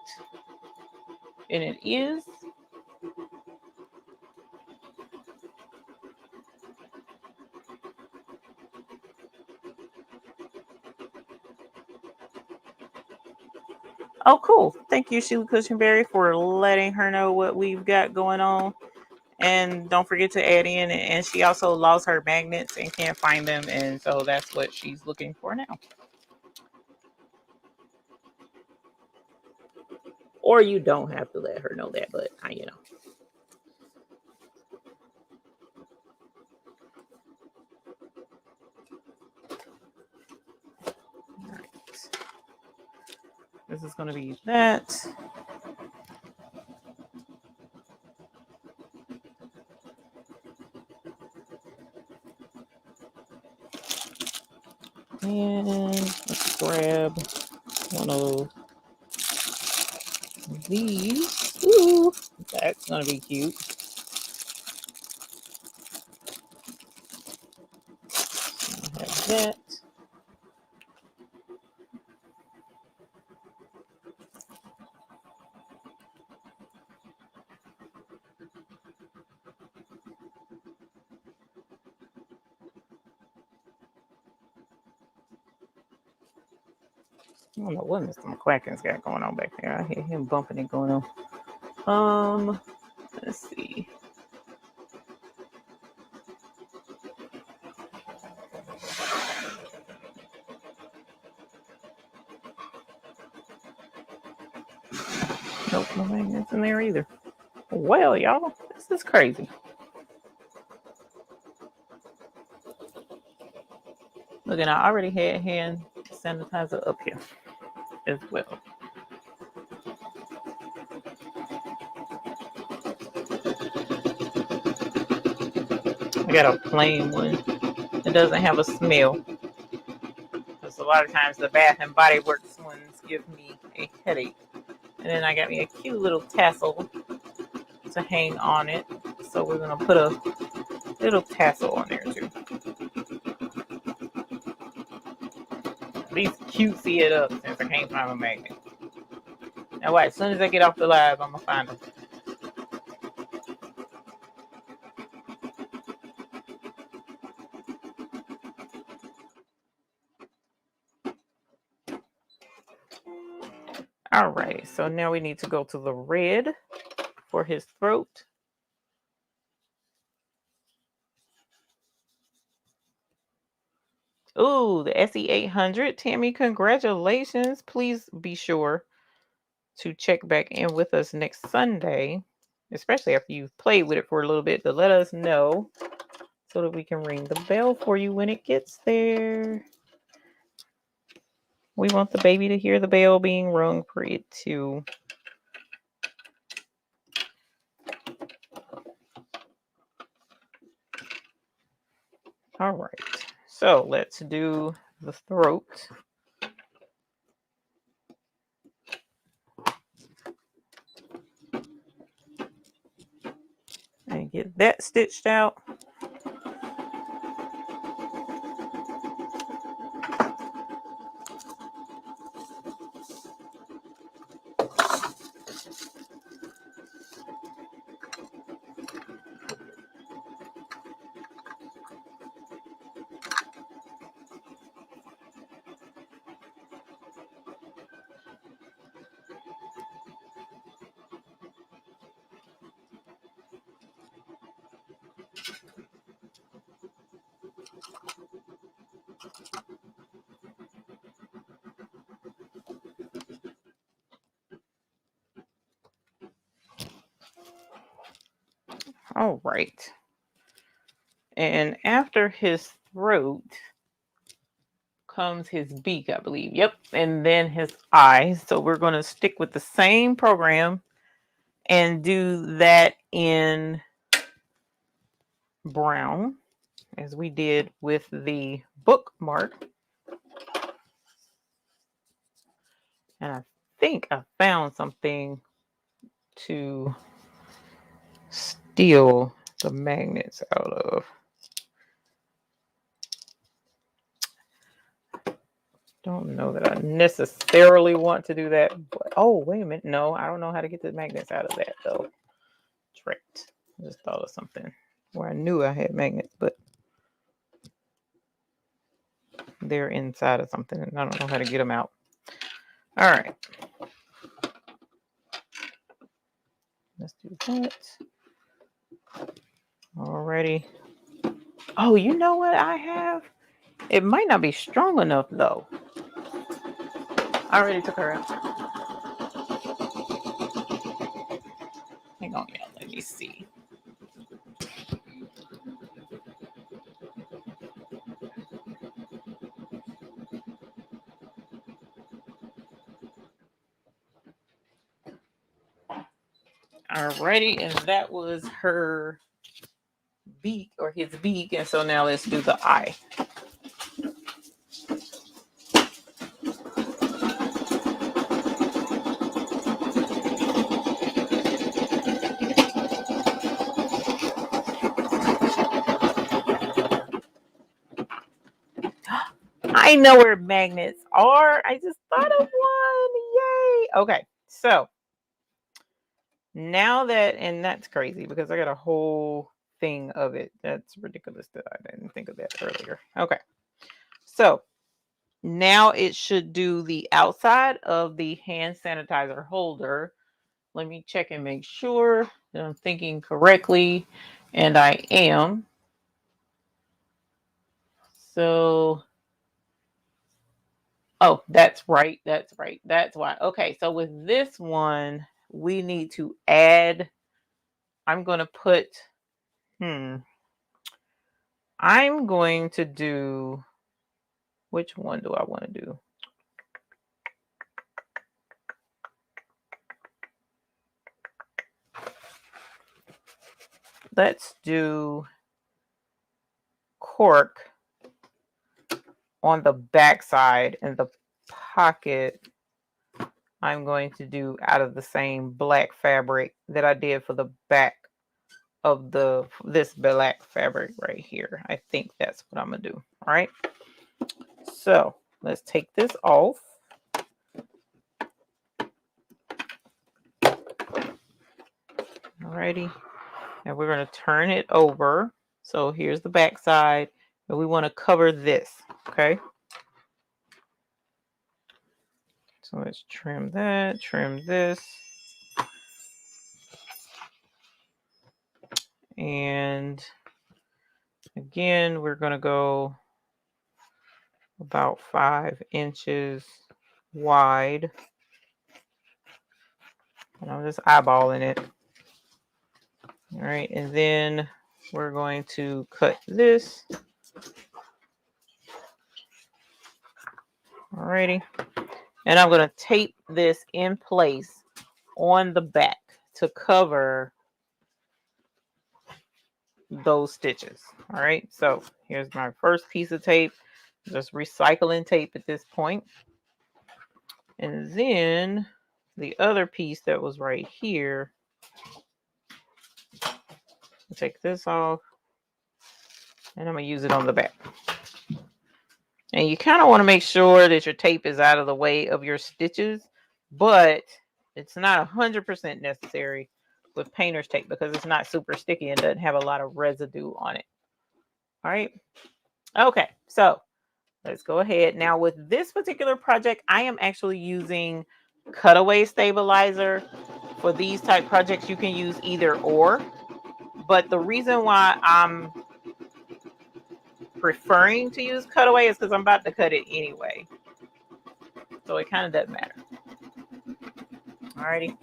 and it is. Oh, cool. Thank you, Sheila Cushionberry, for letting her know what we've got going on. And don't forget to add in, and she also lost her magnets and can't find them, and so that's what she's looking for now. Or you don't have to let her know that, but you know. All right. This is going to be that. And let's grab one of these. Ooh, that's going to be cute. I have that. I don't know what Mr. McQuacken's got going on back there. I hear him bumping and going on. Let's see. Nope, no magnets in there either. Well, y'all, this is crazy. Look, and I already had hand sanitizer up here as well. I got a plain one. It doesn't have a smell. Because a lot of times the Bath and Body Works ones give me a headache. And then I got me a cute little tassel to hang on it. So we're going to put a little tassel on there too. At least cutesy it up since I can't find a magnet. Now what, as soon as I get off the live, I'm going to find them. All right, so now we need to go to the red for his throat. Ooh, the SE800. Tammy, congratulations. Please be sure to check back in with us next Sunday, especially after you've played with it for a little bit, to let us know so that we can ring the bell for you when it gets there. We want the baby to hear the bell being rung for it too. All right, so let's do the throat. And get that stitched out. All right. And after his throat comes his beak, I believe. Yep. And then his eyes. So we're going to stick with the same program and do that in brown as we did with the bookmark. And I think I found something to steal the magnets out of. Don't know that I necessarily want to do that, but oh, wait a minute. No, I don't know how to get the magnets out of that though. Tricked. I just thought of something where I knew I had magnets, but they're inside of something and I don't know how to get them out. All right. Let's do that. Alrighty. Oh, you know what I have? It might not be strong enough though. I already took her out. Hang on, y'all. Let me see. Alrighty, and that was her beak or his beak, and so now let's do the eye. I know where magnets are. I just thought of one. Yay. Okay, so now that, and that's crazy because I got a whole thing of it. That's ridiculous that I didn't think of that earlier. Okay, so now it should do the outside of the hand sanitizer holder. Let me check and make sure that I'm thinking correctly, and I am. So, oh, that's right. That's right. That's why. Okay, so with this one, we need to add, I'm going to put, I'm going to do, which one do I want to do? Let's do cork on the back side, and the pocket I'm going to do out of the same black fabric that I did for the back of this black fabric right here. I think that's what I'm gonna do. All right, so let's take this off. Alrighty, and we're gonna turn it over. So here's the back side, and we want to cover this. Okay, so let's trim that, trim this, and again we're gonna go about 5 inches wide, and I'm just eyeballing it. All right, and then we're going to cut this. Alrighty, and I'm going to tape this in place on the back to cover those stitches. All right, so here's my first piece of tape, just recycling tape at this point. And then the other piece that was right here, I'll take this off, and I'm going to use it on the back. And you kind of want to make sure that your tape is out of the way of your stitches, but it's not 100% necessary with painter's tape because it's not super sticky and doesn't have a lot of residue on it. All right. Okay, so let's go ahead. Now with this particular project, I am actually using cutaway stabilizer. For these type projects, you can use either or, but the reason why I'm preferring to use cutaway is because I'm about to cut it anyway, so it kind of doesn't matter. Alrighty.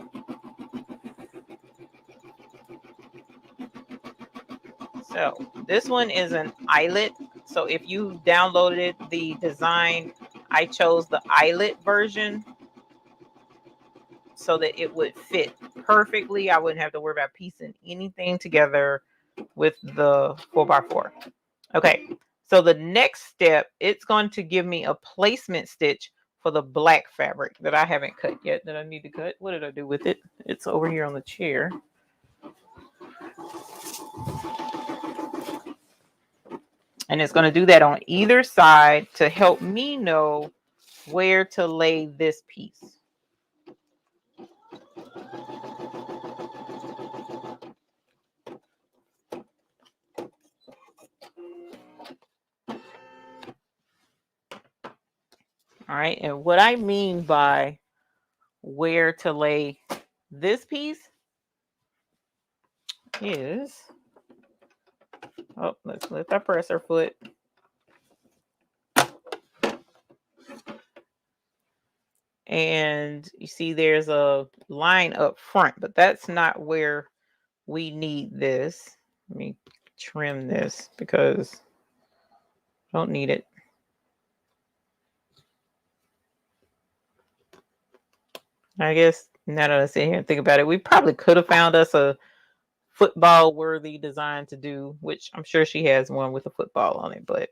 So this one is an eyelet. So if you downloaded the design, I chose the eyelet version so that it would fit perfectly. I wouldn't have to worry about piecing anything together with the 4x4. Okay, so the next step, it's going to give me a placement stitch for the black fabric that I haven't cut yet, that I need to cut. What did I do with it? It's over here on the chair. And it's going to do that on either side to help me know where to lay this piece. All right, and what I mean by where to lay this piece is, oh, let's lift our presser foot. And you see there's a line up front, but that's not where we need this. Let me trim this because I don't need it. I guess now that I sit here and think about it, we probably could have found us a football worthy design to do, which I'm sure she has one with a football on it, but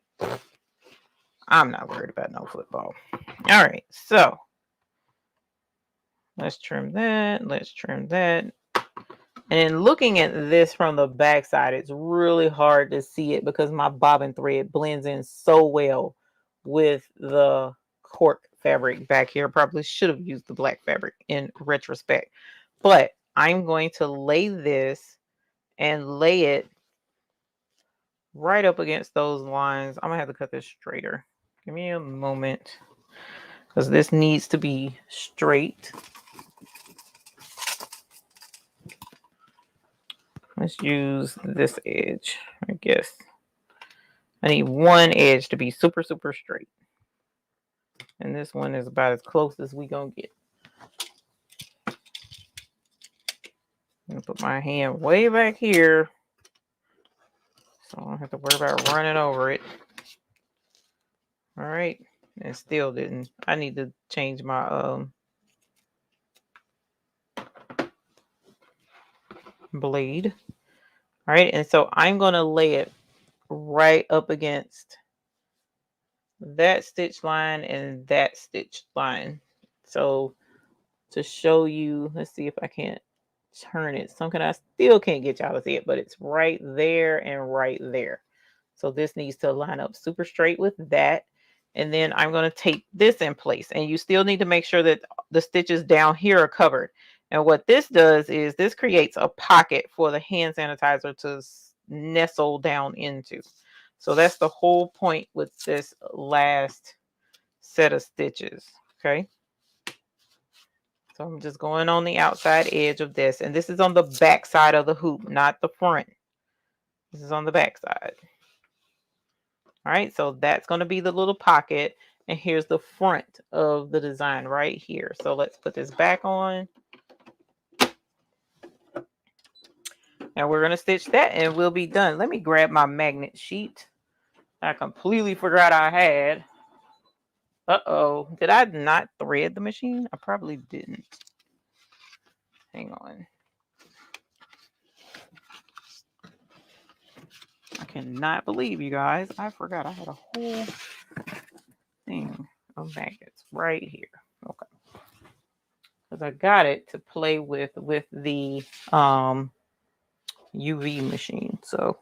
I'm not worried about no football. All right, so let's trim that. Let's trim that. And looking at this from the back side, it's really hard to see it because my bobbin thread blends in so well with the cork fabric back here. Probably should have used the black fabric in retrospect. But I'm going to lay this and lay it right up against those lines. I'm going to have to cut this straighter. Give me a moment because this needs to be straight. Let's use this edge, I guess. I need one edge to be super, super straight. And this one is about as close as we gonna get. I'm gonna put my hand way back here so I don't have to worry about running over it. All right, and still didn't. I need to change my blade. All right, and so I'm gonna lay it right up against that stitch line and that stitch line. So to show you, let's see if I can't turn it. I still can't get y'all to see it, but it's right there and right there. So this needs to line up super straight with that. And then I'm going to tape this in place. And you still need to make sure that the stitches down here are covered. And what this does is this creates a pocket for the hand sanitizer to nestle down into. So that's the whole point with this last set of stitches. Okay. So I'm just going on the outside edge of this. And this is on the back side of the hoop, not the front. This is on the back side. All right, so that's going to be the little pocket. And here's the front of the design right here. So let's put this back on. And we're going to stitch that and we'll be done. Let me grab my magnet sheet. I completely forgot I had. Uh-oh. Did I not thread the machine? I probably didn't. Hang on. I cannot believe you guys. I forgot I had a whole thing of magnets right here. Okay. Because I got it to play with the UV machine. So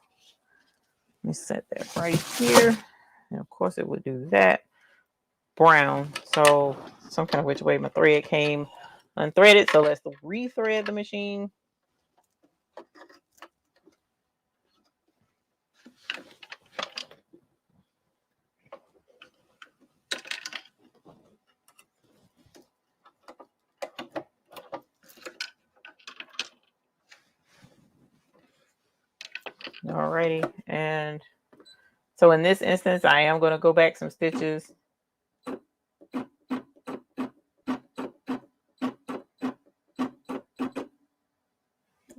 let me set that right here. And of course it would do that. Brown. So some kind of which way my thread came unthreaded. So let's rethread the machine. Alrighty, and so in this instance, I am going to go back some stitches.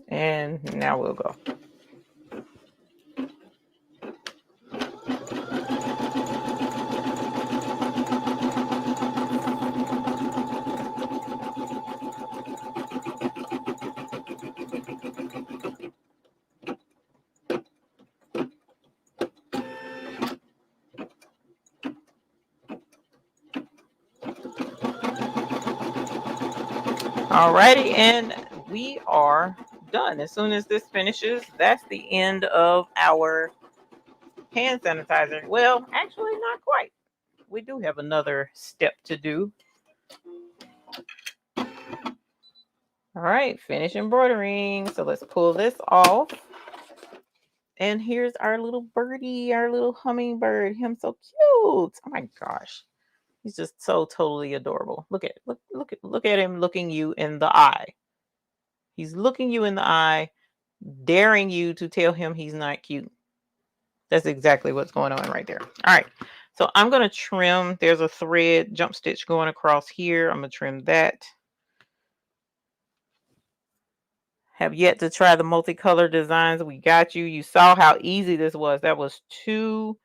And now we'll go. Alrighty, and we are done. As soon as this finishes, that's the end of our hand sanitizer. Well, actually not quite. we do have another step to do. All right, finish embroidering. So let's pull this off. And here's our little birdie, our little hummingbird. Him so cute. Oh my gosh. He's just so totally adorable. Look at him looking you in the eye. He's looking you in the eye, daring you to tell him he's not cute. That's exactly what's going on right there. All right. So I'm going to trim. There's a thread jump stitch going across here. I'm going to trim that. Have yet to try the multicolor designs. We got you. You saw how easy this was. That was 2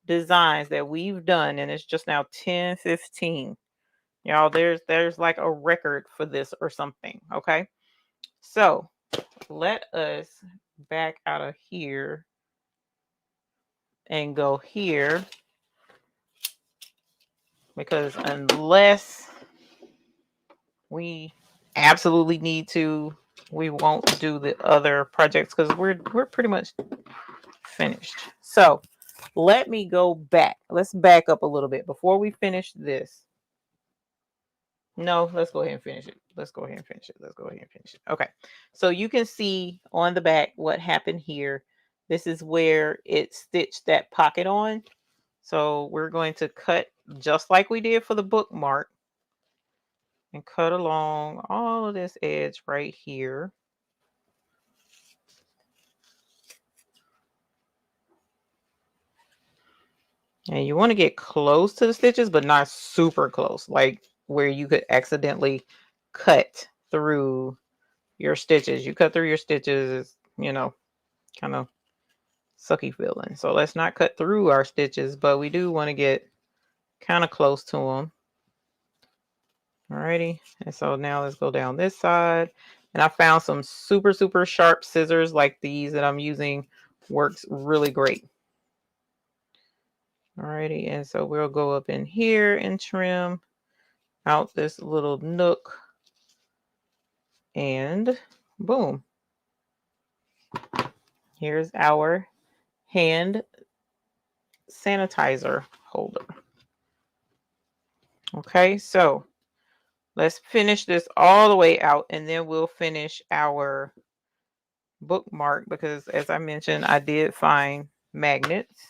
designs that we've done, and it's just now 10:15. Y'all, there's like a record for this or something. Okay. So let us back out of here and go here, because unless we absolutely need to, we won't do the other projects because we're pretty much finished. So let me go back. Let's back up a little bit before we finish this. No, let's go ahead and finish it. Let's go ahead and finish it. Let's go ahead and finish it. Okay. So you can see on the back what happened here. This is where it stitched that pocket on. So we're going to cut just like we did for the bookmark and cut along all of this edge right here. And you want to get close to the stitches, but not super close, like where you could accidentally cut through your stitches. You cut through your stitches, you know, kind of sucky feeling. So let's not cut through our stitches, but we do want to get kind of close to them. Alrighty. And so now let's go down this side. And I found some super, super sharp scissors like these that I'm using. Works really great. Alrighty. And so we'll go up in here and trim out this little nook. And boom. Here's our hand sanitizer holder. Okay, so let's finish this all the way out, and then we'll finish our bookmark because, as I mentioned, I did find magnets.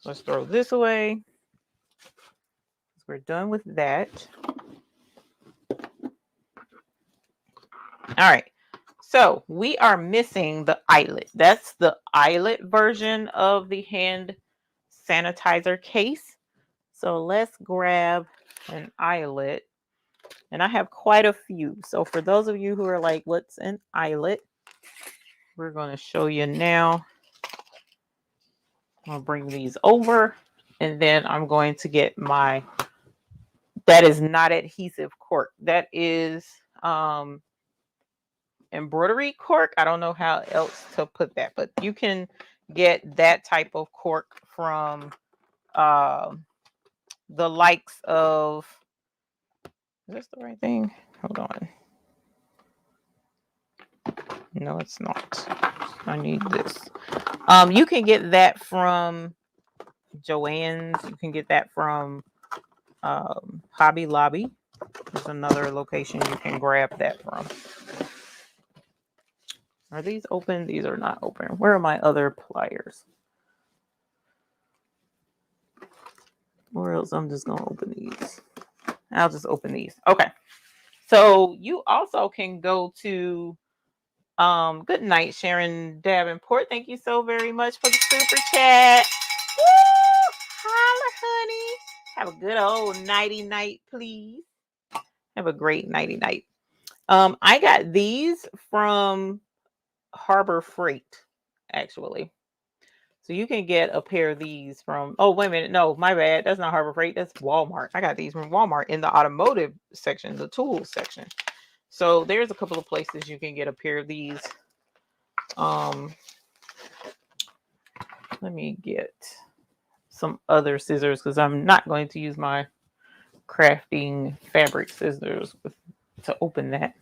Let's throw this away. We're done with that. All right. So we are missing the eyelet. That's the eyelet version of the hand sanitizer case. So let's grab an eyelet. And I have quite a few. So for those of you who are like, what's an eyelet? We're going to show you now. I'll bring these over. And then I'm going to get my, that is not adhesive cork. That is embroidery cork. I don't know how else to put that, but you can get that type of cork from the likes of, is this the right thing? Hold on. No, it's not. I need this. You can get that from Joann's. You can get that from Hobby Lobby. There's another location you can grab that from. Are these open? These are not open. Where are my other pliers? Or else I'm just going to open these. I'll just open these. Okay. So you also can go to, good night, Sharon Davenport. Thank you so very much for the super chat. Woo! Holla, honey. Have a good old nighty night, please. Have a great nighty night. I got these from Harbor Freight, actually. So you can get a pair of these from, oh, wait a minute. No, my bad. That's not Harbor Freight. That's Walmart. I got these from Walmart in the automotive section, the tools section. So there's a couple of places you can get a pair of these. Let me get some other scissors because I'm not going to use my crafting fabric scissors to open that.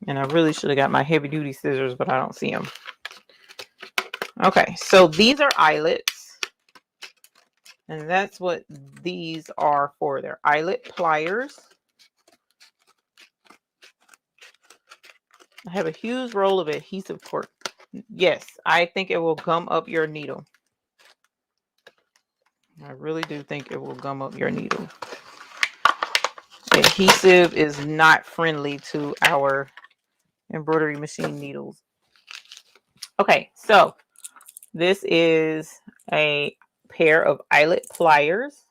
And I really should have got my heavy duty scissors, but I don't see them. Okay, so these are eyelets. And that's what these are for. They're eyelet pliers. I have a huge roll of adhesive cork. Yes, I think it will gum up your needle. I really do think it will gum up your needle. Adhesive is not friendly to our embroidery machine needles. Okay, so this is a pair of eyelet pliers.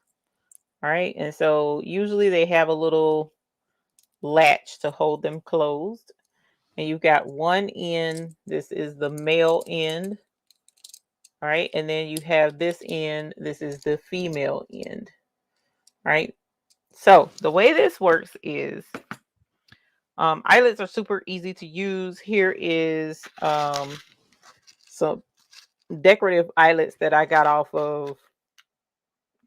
All right, and so usually they have a little latch to hold them closed. And you've got one end. This is the male end. All right, and then you have this end. This is the female end. All right, so the way this works is eyelets are super easy to use. Here is some decorative eyelets that I got off of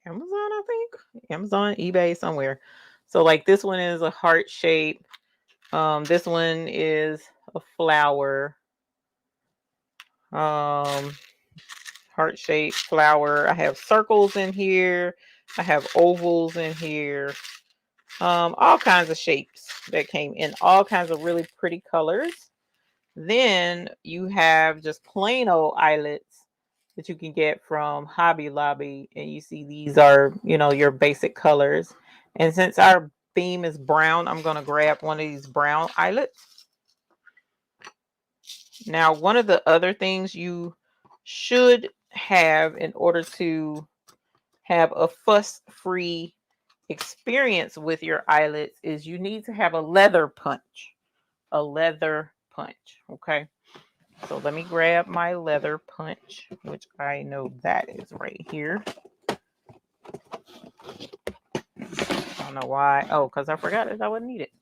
Amazon, I think. Amazon, eBay, somewhere. So like this one is a heart shape. This one is a flower. Heart shaped flower. I have circles in here. I have ovals in here. All kinds of shapes that came in all kinds of really pretty colors. Then you have just plain old eyelets that you can get from Hobby Lobby. And you see these are, you know, your basic colors. And since our theme is brown, I'm going to grab one of these brown eyelets. Now, one of the other things you should have in order to have a fuss-free experience with your eyelets is you need to have a leather punch. A leather punch, okay? So let me grab my leather punch, which I know that is right here. I don't know why. Oh, because I forgot that I wouldn't need it.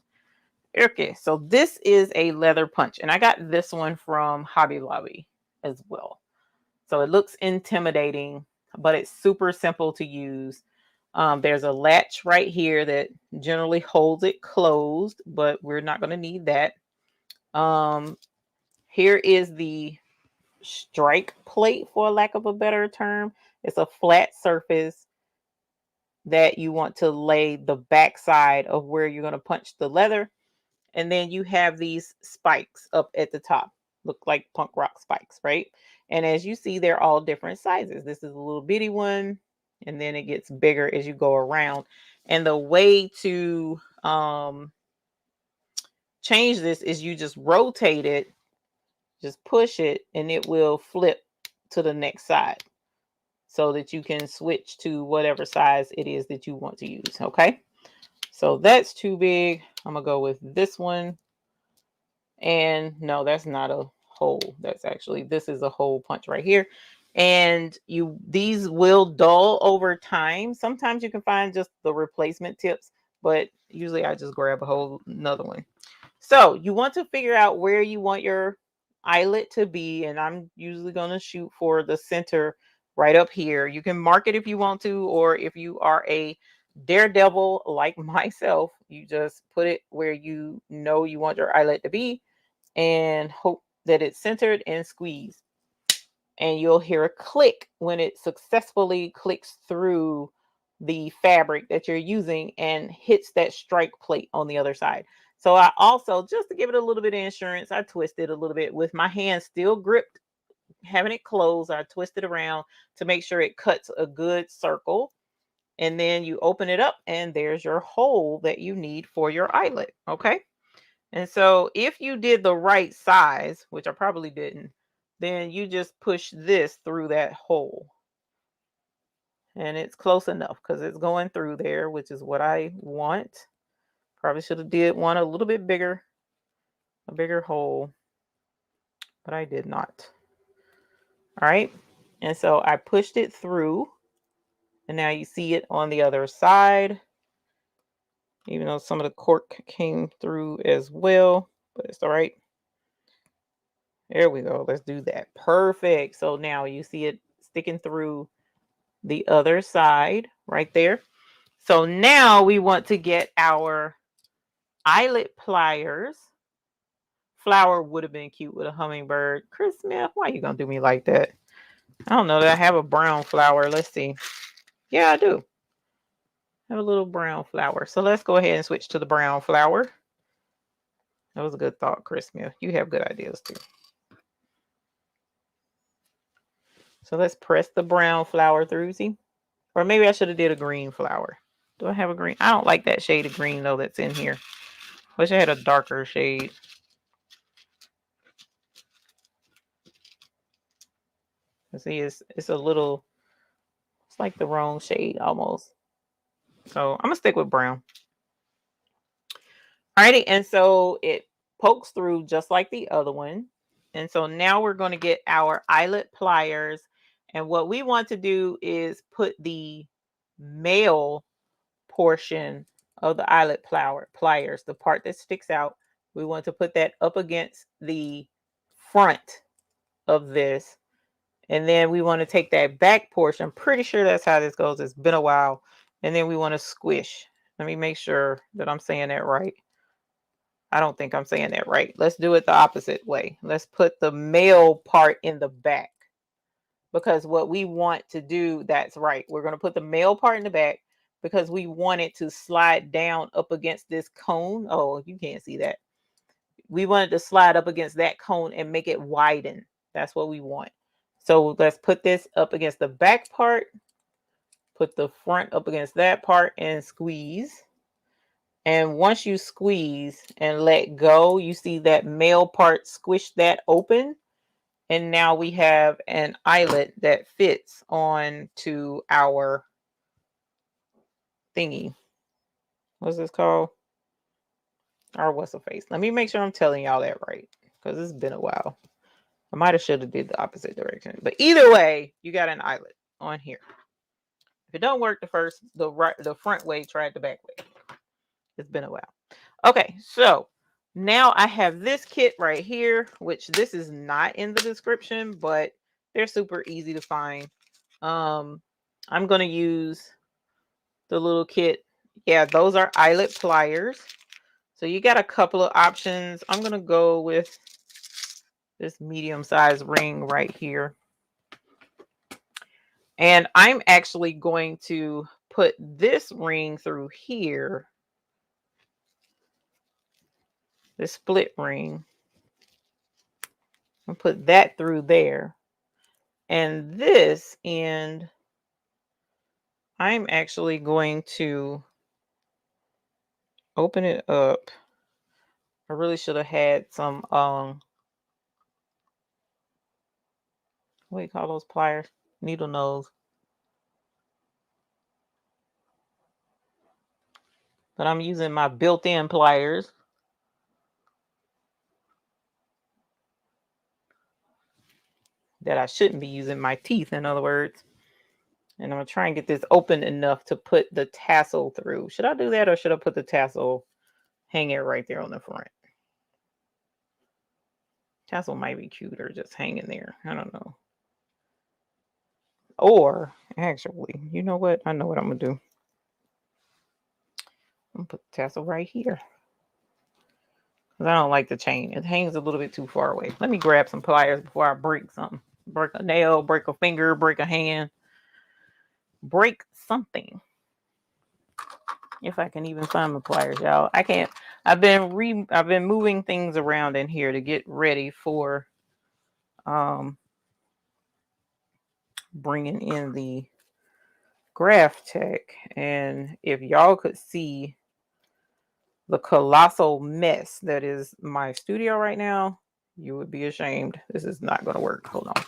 Okay, so this is a leather punch, and I got this one from Hobby Lobby as well. So it looks intimidating, but it's super simple to use. There's a latch right here that generally holds it closed, but we're not going to need that. Here is the strike plate, for lack of a better term. It's a flat surface that you want to lay the back side of where you're going to punch the leather. And then you have these spikes up at the top, look like punk rock spikes, right? And as you see, they're all different sizes. This is a little bitty one, and then it gets bigger as you go around. And the way to change this is you just rotate it, just push it, and it will flip to the next side so that you can switch to whatever size it is that you want to use. Okay, so that's too big. I'm gonna go with this one. And no, that's not a hole. That's actually, this is a hole punch right here. And these will dull over time. Sometimes you can find just the replacement tips, but usually I just grab a whole another one. So you want to figure out where you want your eyelet to be. And I'm usually going to shoot for the center right up here. You can mark it if you want to, or if you are a daredevil like myself, you just put it where you know you want your eyelet to be and hope that it's centered and squeeze. And you'll hear a click when it successfully clicks through the fabric that you're using and hits that strike plate on the other side. So I also, just to give it a little bit of insurance, I twisted a little bit with my hand still gripped, having it closed. I twisted around to make sure it cuts a good circle. And then you open it up and there's your hole that you need for your eyelet. Okay. And so if you did the right size, which I probably didn't, then you just push this through that hole. And it's close enough because it's going through there, which is what I want. Probably should have did one a little bit bigger, a bigger hole, but I did not. All right. And so I pushed it through, and now you see it on the other side, even though some of the cork came through as well, but it's all right. There we go. Let's do that. Perfect. So now you see it sticking through the other side right there. So now we want to get our eyelet pliers. Flower would have been cute with a hummingbird. Chris Smith, why are you going to do me like that? I don't know that I have a brown flower. Let's see. Yeah, I do. Have a little brown flower. So let's go ahead and switch to the brown flower. That was a good thought, Chris Smith. You have good ideas too. So let's press the brown flower through, see? Or maybe I should have did a green flower. Do I have a green? I don't like that shade of green though that's in here. Wish I had a darker shade. See, it's a little, it's like the wrong shade almost. So I'm gonna stick with brown. Alrighty, and so it pokes through just like the other one. And so now we're going to get our eyelet pliers. And what we want to do is put the male portion of the eyelet pliers, the part that sticks out, we want to put that up against the front of this. And then we want to take that back portion. I'm pretty sure that's how this goes. It's been a while. And then we want to squish. Let me make sure that I'm saying that right. I don't think I'm saying that right. Let's do it the opposite way. Let's put the male part in the back. Because what we want to do, that's right. We're going to put the male part in the back because we want it to slide down up against this cone. Oh, you can't see that. We want it to slide up against that cone and make it widen. That's what we want. So let's put this up against the back part. Put the front up against that part and squeeze. And once you squeeze and let go, you see that male part squish that open. And now we have an eyelet that fits on to our thingy. What's this called? Or what's the face? Let me make sure I'm telling y'all that right, because it's been a while. I might have should have did the opposite direction. But either way, you got an eyelet on here. If it don't work the front way, try it the back way. It's been a while. Okay, so now I have this kit right here, which this is not in the description, but they're super easy to find. I'm going to use the little kit. Yeah, those are eyelet pliers. So you got a couple of options. I'm going to go with this medium-sized ring right here. And I'm actually going to put this ring through here. This split ring. I'll put that through there. And this end, I'm actually going to open it up. I really should have had some, what do you call those pliers? Needle nose. But I'm using my built-in pliers. That I shouldn't be using my teeth, in other words. And I'm going to try and get this open enough to put the tassel through. Should I do that, or should I put the tassel, hang it right there on the front? Tassel might be cuter just hanging there. I don't know. Or, actually, you know what? I know what I'm going to do. I'm going to put the tassel right here. Because I don't like the chain. It hangs a little bit too far away. Let me grab some pliers before I break something. Break a nail, break a finger, break a hand. Break something. If I can even find my pliers, y'all. I can't. I've been moving things around in here to get ready for bringing in the Graphtec. And if y'all could see the colossal mess that is my studio right now, you would be ashamed. This is not going to work. Hold on.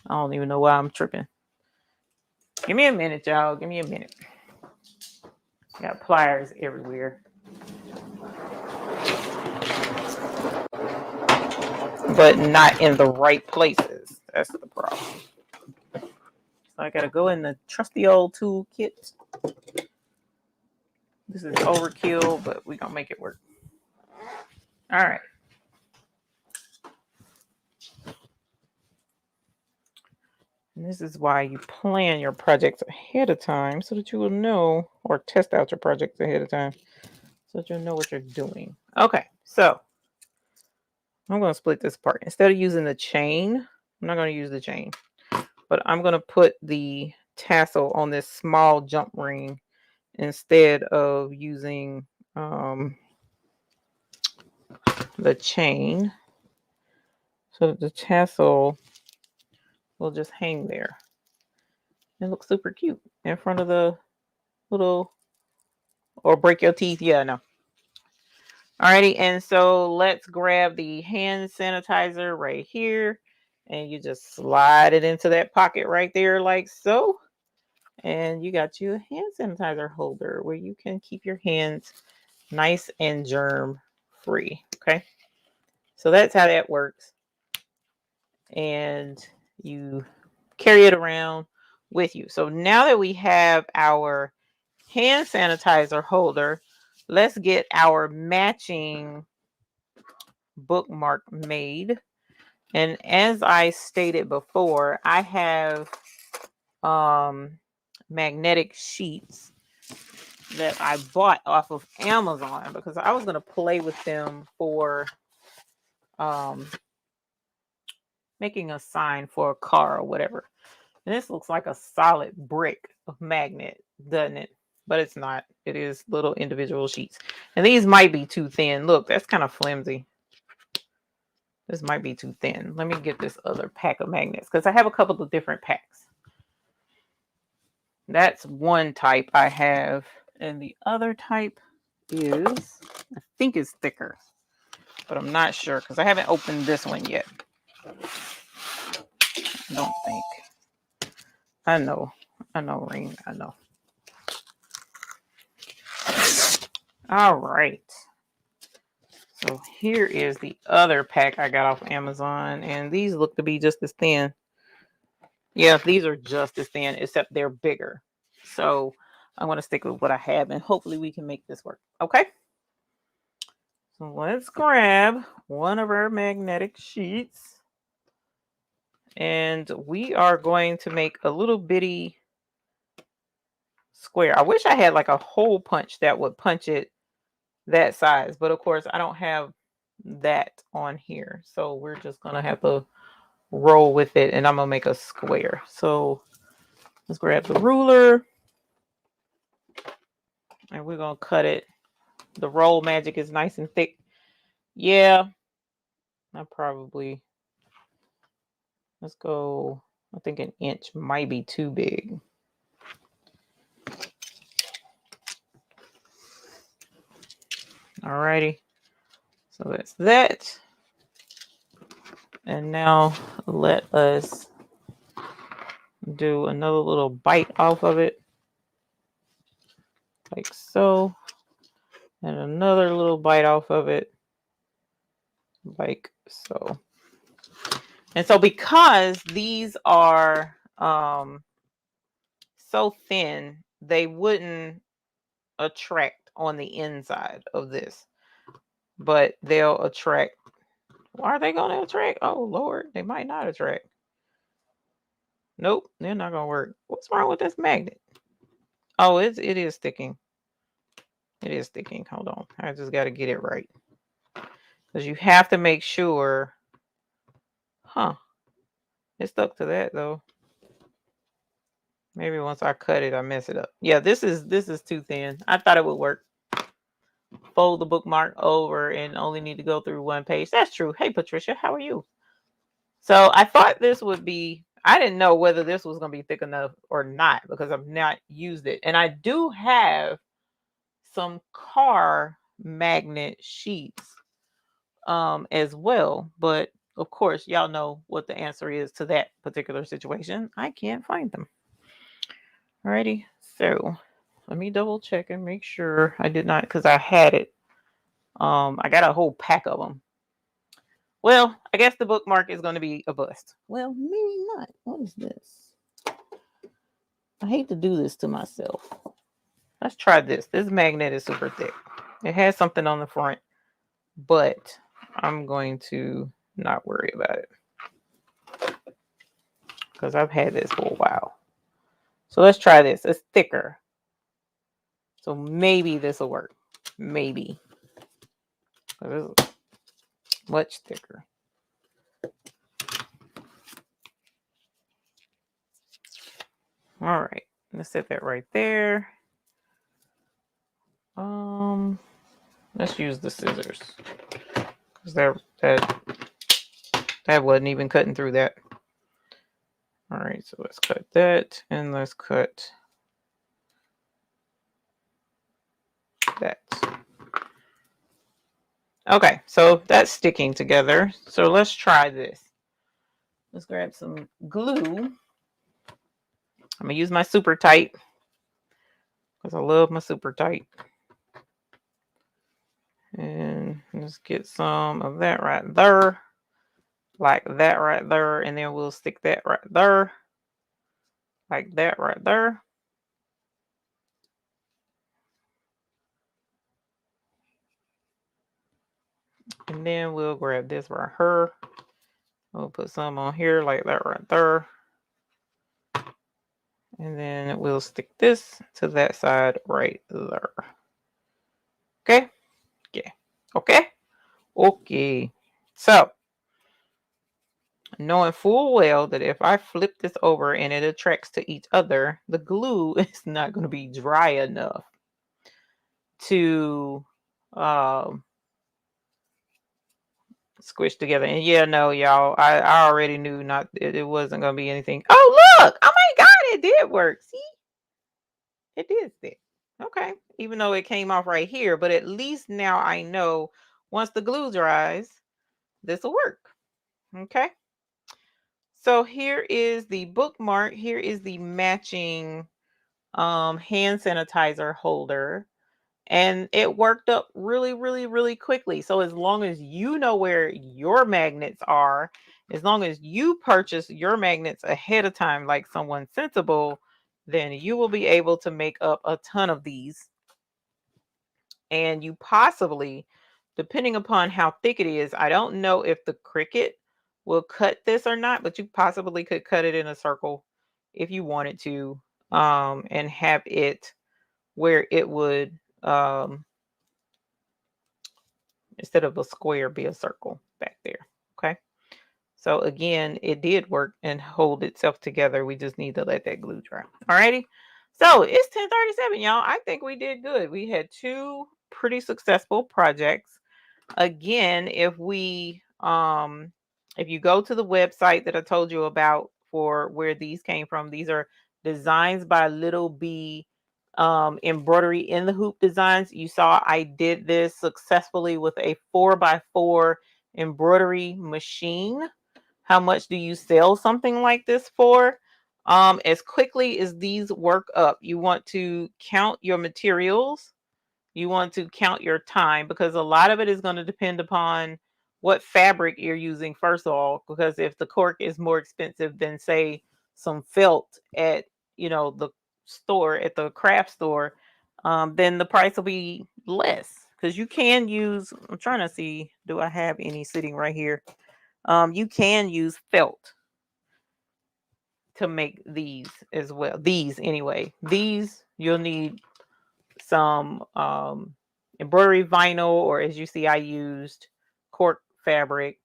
I don't even know why I'm tripping. Give me a minute, y'all. Give me a minute. Got pliers everywhere. But not in the right places. That's the problem. So I gotta go in the trusty old tool kit. This is overkill, but we're gonna make it work. All right. And this is why you plan your projects ahead of time, so that you will know, or test out your projects ahead of time, so that you'll know what you're doing. Okay, so I'm going to split this apart. Instead of using the chain, I'm not going to use the chain, but I'm going to put the tassel on this small jump ring instead of using the chain, so that the tassel will just hang there. It looks super cute in front of the little, or break your teeth. Yeah, no. Alrighty, and so let's grab the hand sanitizer right here, and you just slide it into that pocket right there like so. And you got you a hand sanitizer holder where you can keep your hands nice and germ free. Okay, so that's how that works. And you carry it around with you. So now that we have our hand sanitizer holder, let's get our matching bookmark made. And as I stated before, I have magnetic sheets that I bought off of Amazon because I was going to play with them for making a sign for a car or whatever. And this looks like a solid brick of magnet, doesn't it? But it's not. It is little individual sheets. And these might be too thin. Look, that's kind of flimsy. This might be too thin. Let me get this other pack of magnets because I have a couple of different packs. That's one type I have. And the other type is, I think it's thicker, but I'm not sure because I haven't opened this one yet. I don't think. I know, Ring. I know. All right. So here is the other pack I got off Amazon, and these look to be just as thin. Yeah, these are just as thin, except they're bigger. So I'm going to stick with what I have, and hopefully we can make this work. Okay. So let's grab one of our magnetic sheets. And we are going to make a little bitty square. I wish I had like a hole punch that would punch it that size. But of course, I don't have that on here. So we're just going to have to roll with it. And I'm going to make a square. So let's grab the ruler. And we're going to cut it. The roll magic is nice and thick. Yeah. Let's go. I think an inch might be too big. Alrighty. So that's that. And now let us do another little bite off of it. Like so. And another little bite off of it. Like so. And so because these are so thin, they wouldn't attract on the inside of this. But they'll attract. Are they going to attract? Oh, Lord. They might not attract. Nope. They're not going to work. What's wrong with this magnet? Oh, it is sticking. It is sticking. Hold on. I just got to get it right. Because you have to make sure. Huh. It stuck to that, though. Maybe once I cut it, I mess it up. Yeah, this is too thin. I thought it would work. Fold the bookmark over and only need to go through one page. That's true. Hey, Patricia, how are you? So I thought this would be, I didn't know whether this was going to be thick enough or not because I've not used it. And I do have some car magnet sheets as well. But of course, y'all know what the answer is to that particular situation. I can't find them. Alrighty. So let me double check and make sure I did not, because I had it. I got a whole pack of them. Well, I guess the bookmark is going to be a bust. Well, maybe not. What is this? I hate to do this to myself. Let's try this. This magnet is super thick. It has something on the front, but I'm going to not worry about it because I've had this for a while. So let's try this. It's thicker. So maybe this will work. Maybe. It's much thicker. All right, let's set that right there. Let's use the scissors because that wasn't even cutting through that. All right, so let's cut that and let's cut that. Okay, so that's sticking together. So let's try this. Let's grab some glue. I'm gonna use my super tight because I love my super tight. And let's get some of that right there, like that right there, and then we'll stick that right there, like that right there. And then we'll grab this right here. We'll put some on here like that right there. And then we'll stick this to that side right there. Okay? Yeah. Okay? Okay. So, knowing full well that if I flip this over and it attracts to each other, the glue is not going to be dry enough to squish together. And yeah, no, y'all, I already knew it wasn't going to be anything. Oh, look! Oh my God, it did work. See? It did stick. Okay. Even though it came off right here, but at least now I know once the glue dries, this will work. Okay. So here is the bookmark. Here is the matching hand sanitizer holder. And it worked up really, really, really quickly. So as long as you know where your magnets are, as long as you purchase your magnets ahead of time, like someone sensible, then you will be able to make up a ton of these. And you possibly, depending upon how thick it is, I don't know if the Cricut will cut this or not, but you possibly could cut it in a circle if you wanted to, and have it where it would, instead of a square, be a circle back there. Okay. So again, it did work and hold itself together. We just need to let that glue dry. Alrighty. So it's 10:37, y'all. I think we did good. We had two pretty successful projects. Again, if you go to the website that I told you about for where these came from, these are designs by Little B, embroidery in the hoop designs. You saw I did this successfully with a 4x4 embroidery machine. How much do you sell something like this for? As quickly as these work up, you want to count your materials. You want to count your time, because a lot of it is going to depend upon what fabric you're using, first of all, because if the cork is more expensive than, say, some felt at, the store, at the craft store, then the price will be less, because you can use, I'm trying to see, do I have any sitting right here? You can use felt to make these as well. These anyway. These you'll need some embroidery vinyl, or as you see, I used cork fabric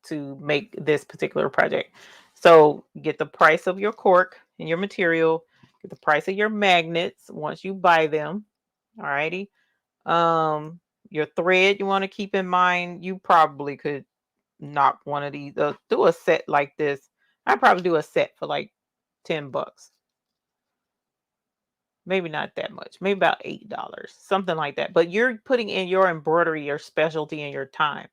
to make this particular project. So get the price of your cork and your material, get the price of your magnets once you buy them. Alrighty. Your thread you want to keep in mind. You probably could knock one of these, do a set like this. I'd probably do a set for like $10. Maybe not that much, maybe about $8, something like that. But you're putting in your embroidery, your specialty, and your time.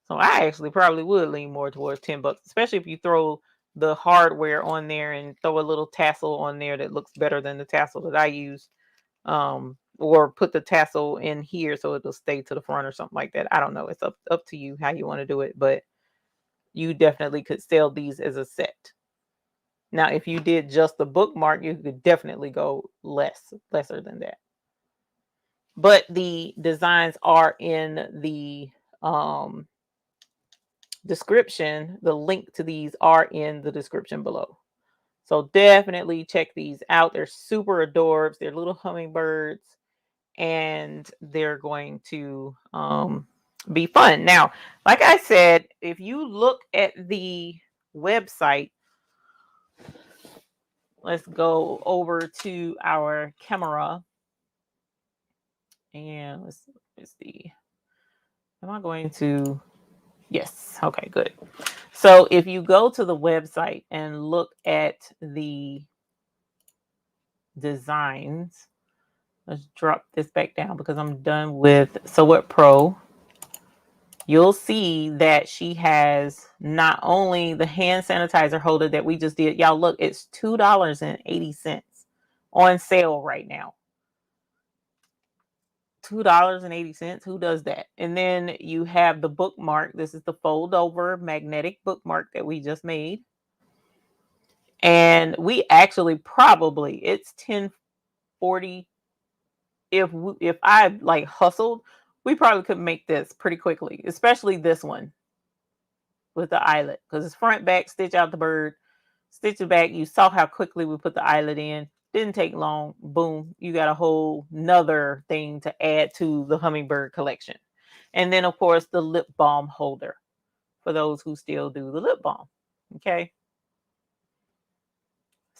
So I actually probably would lean more towards $10, especially if you throw the hardware on there and throw a little tassel on there that looks better than the tassel that I use. Or put the tassel in here so it'll stay to the front or something like that. I don't know. It's up to you how you want to do it, but you definitely could sell these as a set. Now, if you did just the bookmark, you could definitely go lesser than that. But the designs are in the description. The link to these are in the description below. So definitely check these out. They're super adorbs. They're little hummingbirds, and they're going to be fun. Now, like I said, if you look at the website, let's go over to our camera. And let's see. Am I going to? Yes. Okay, good. So if you go to the website and look at the designs, let's drop this back down because I'm done with Sew It Pro. You'll see that she has not only the hand sanitizer holder that we just did. Y'all look, it's $2.80 on sale right now. $2.80. Who does that? And then you have the bookmark. This is the fold over magnetic bookmark that we just made. And we actually probably, it's 1040. If I like hustled, we probably could make this pretty quickly, especially this one with the eyelet, because it's front, back, stitch out the bird, stitch it back. You saw how quickly we put the eyelet in. Didn't take long. Boom. You got a whole nother thing to add to the hummingbird collection. And then, of course, the lip balm holder for those who still do the lip balm. Okay.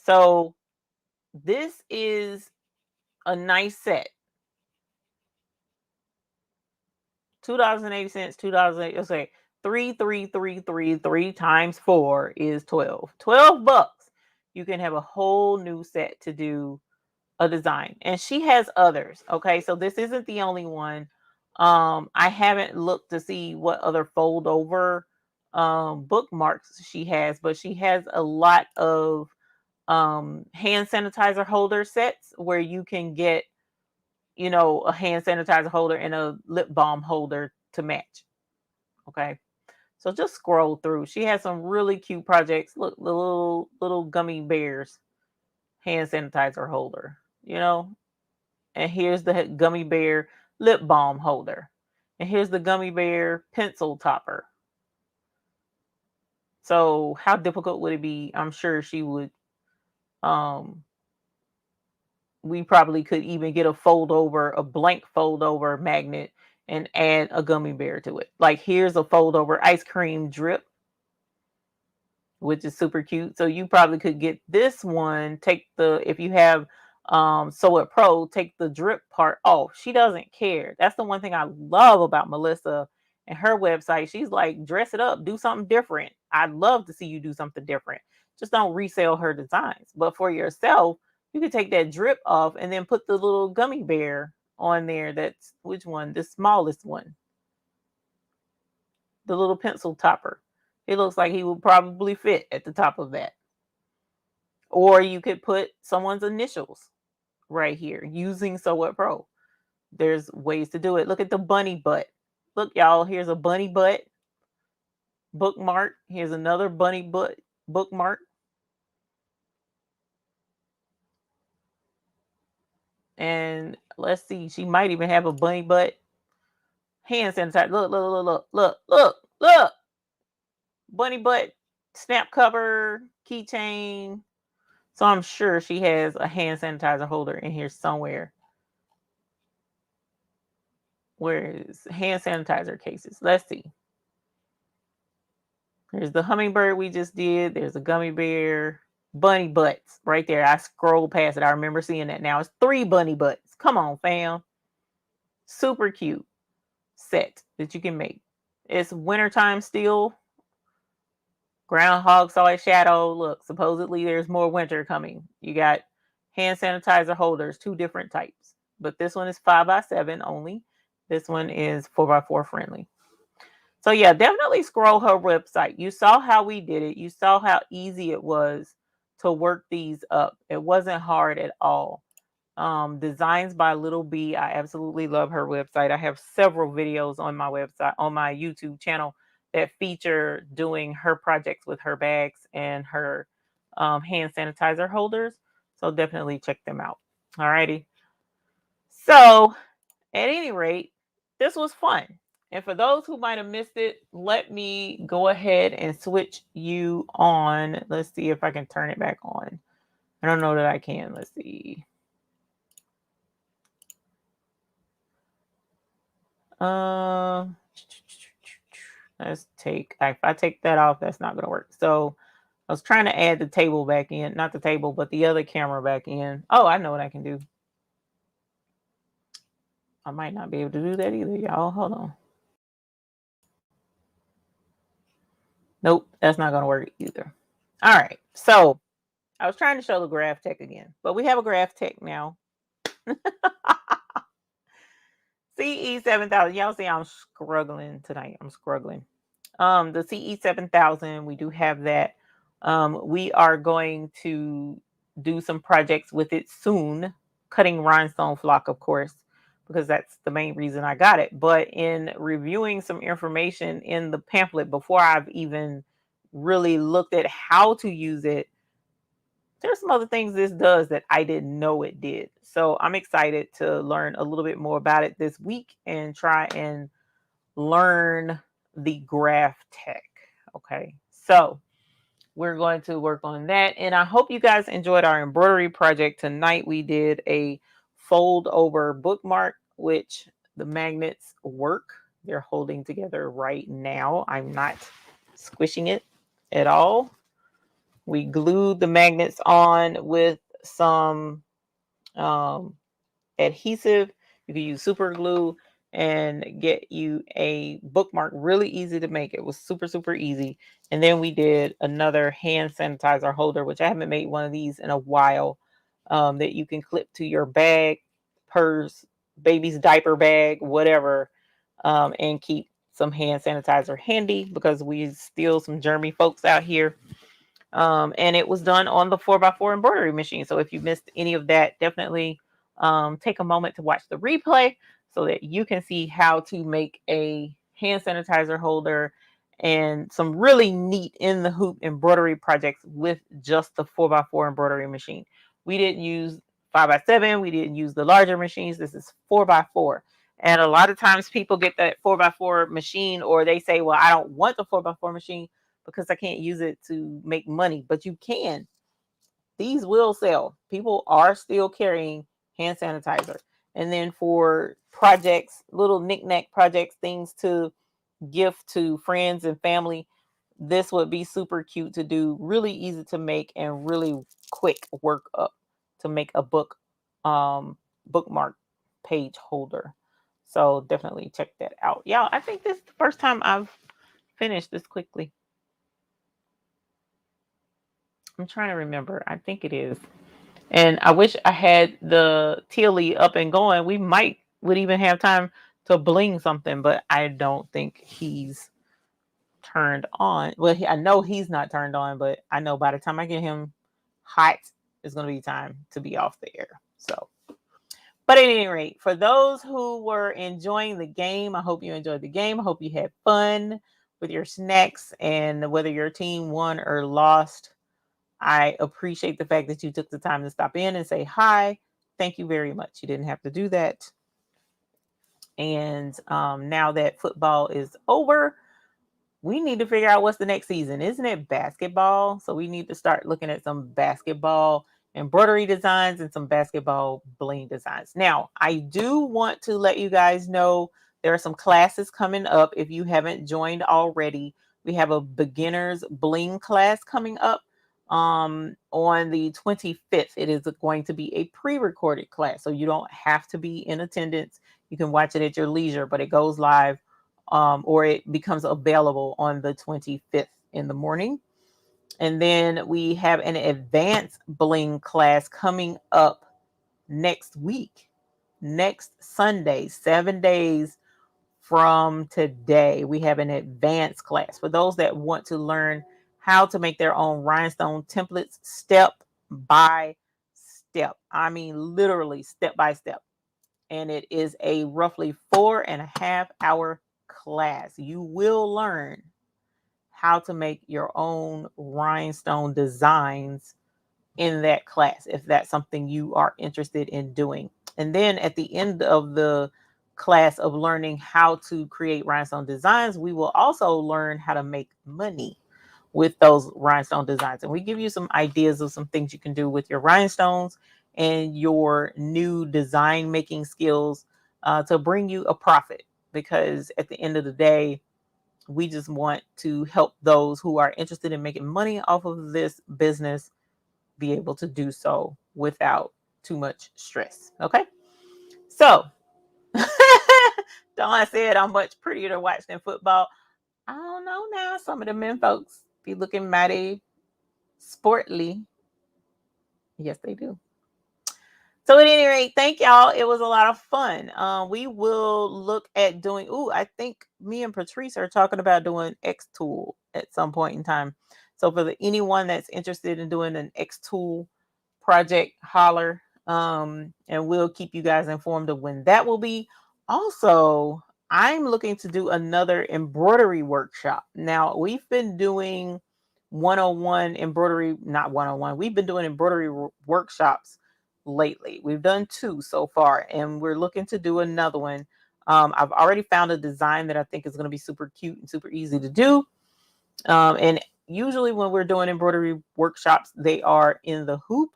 So this is a nice set. $2.80, $2.80. Let's say 3 times 4 is 12. $12. You can have a whole new set to do a design. And she has others. Okay. So this isn't the only one. I haven't looked to see what other fold over bookmarks she has, but she has a lot of hand sanitizer holder sets where you can get, you know, a hand sanitizer holder and a lip balm holder to match. Okay. So just scroll through. She has some really cute projects. Look, the little gummy bears hand sanitizer holder, you know. And here's the gummy bear lip balm holder. And here's the gummy bear pencil topper. So how difficult would it be? I'm sure she would we probably could even get a blank fold over magnet and add a gummy bear to it. Like here's a fold over ice cream drip, which is super cute. So you probably could get this one, if you have Sew It Pro, take the drip part off. She doesn't care. That's the one thing I love about Melissa and her website. She's like, dress it up, do something different. I'd love to see you do something different. Just don't resell her designs. But for yourself, you could take that drip off and then put the little gummy bear on there. That's which one? The smallest one. The little pencil topper. It looks like he would probably fit at the top of that. Or you could put someone's initials right here using Sew It Pro. There's ways to do it. Look at the bunny butt. Look, y'all, here's a bunny butt bookmark. Here's another bunny butt bookmark. And let's see, she might even have a bunny butt hand sanitizer. Look. Bunny butt snap cover, keychain. So I'm sure she has a hand sanitizer holder in here somewhere. Where is hand sanitizer cases? Let's see. There's the hummingbird we just did. There's a gummy bear. Bunny butts right there. I scrolled past it. I remember seeing that. Now it's 3 bunny butts. Come on, fam. Super cute set that you can make. It's wintertime still. Groundhog saw a shadow. Look, supposedly there's more winter coming. You got hand sanitizer holders, 2 different types. But this one is 5x7 only. This one is 4x4 friendly. So yeah, definitely scroll her website. You saw how we did it. You saw how easy it was to work these up. It wasn't hard at all. Designs by Little B. I absolutely love her website. I have several videos on my website, on my YouTube channel, that feature doing her projects with her bags and her hand sanitizer holders. So definitely check them out. Alrighty. So at any rate, this was fun. And for those who might have missed it, let me go ahead and switch you on. Let's see if I can turn it back on. I don't know that I can. Let's see. Let's take, if I take that off, that's not going to work. So, I was trying to add the table back in, not the table, but the other camera back in. Oh, I know what I can do. I might not be able to do that either, y'all. Hold on. Nope, that's not going to work either. All right. So I was trying to show the Graphtec again, but we have a Graphtec now. CE7000. Y'all see I'm struggling tonight. I'm struggling. The CE7000, we do have that. We are going to do some projects with it soon, cutting rhinestone flock, of course, because that's the main reason I got it. But in reviewing some information in the pamphlet before I've even really looked at how to use it, there's some other things this does that I didn't know it did. So I'm excited to learn a little bit more about it this week and try and learn the Graphtec. Okay, so we're going to work on that, and I hope you guys enjoyed our embroidery project tonight. We did a fold over bookmark, which the magnets work. They're holding together right now. I'm not squishing it at all. We glued the magnets on with some adhesive. You can use super glue and get you a bookmark. Really easy to make. It was super easy. And then we did another hand sanitizer holder, which I haven't made one of these in a while, that you can clip to your bag, purse, baby's diaper bag, whatever, and keep some hand sanitizer handy because we still some germy folks out here. And it was done on the 4x4 embroidery machine. So if you missed any of that, definitely take a moment to watch the replay so that you can see how to make a hand sanitizer holder and some really neat in the hoop embroidery projects with just the 4x4 embroidery machine. We didn't use 5x7. We didn't use the larger machines. This is 4x4. And a lot of times people get that 4x4 machine, or they say, well, I don't want the 4x4 machine because I can't use it to make money. But you can. These will sell. People are still carrying hand sanitizer. And then for projects, little knick-knack projects, things to gift to friends and family, this would be super cute to do, really easy to make, and really quick work up to make a bookmark page holder. So definitely check that out. Yeah, I think this is the first time I've finished this quickly. I'm trying to remember. I think it is. And I wish I had the Tilly up and going. We would even have time to bling something, but I don't think he's turned on. Well, I know he's not turned on, but I know by the time I get him hot, it's going to be time to be off the air. So, but at any rate, for those who were enjoying the game, I hope you enjoyed the game. I hope you had fun with your snacks, and whether your team won or lost, I appreciate the fact that you took the time to stop in and say hi. Thank you very much. You didn't have to do that. And now that football is over, we need to figure out what's the next season. Isn't it basketball? So we need to start looking at some basketball embroidery designs and some basketball bling designs. Now, I do want to let you guys know there are some classes coming up. If you haven't joined already, we have a beginner's bling class coming up on the 25th. It is going to be a pre-recorded class, so you don't have to be in attendance. You can watch it at your leisure, but it goes live or it becomes available on the 25th in the morning. And then we have an advanced bling class coming up next week, next Sunday, 7 days from today. We have an advanced class for those that want to learn how to make their own rhinestone templates step by step. I mean, literally step by step. And it is a roughly 4.5 hour class. You will learn how to make your own rhinestone designs in that class, if that's something you are interested in doing. And then at the end of the class of learning how to create rhinestone designs, we will also learn how to make money with those rhinestone designs. And we give you some ideas of some things you can do with your rhinestones and your new design making skills to bring you a profit. Because at the end of the day, We just want to help those who are interested in making money off of this business be able to do so without too much stress. Okay. So Dawn said I'm much prettier to watch than football. I don't know now. Some of the men folks be looking mighty sportly. Yes, they do. So at any rate, thank y'all. It was a lot of fun. We will look at doing. I think me and Patrice are talking about doing X tool at some point in time. So for anyone that's interested in doing an X tool project, holler. And we'll keep you guys informed of when that will be. Also, I'm looking to do another embroidery workshop. Now, we've been doing 101 embroidery, not 101. We've been doing embroidery workshops lately. We've done 2 so far, and we're looking to do another one. I've already found a design that I think is going to be super cute and super easy to do. And usually when we're doing embroidery workshops, they are in the hoop.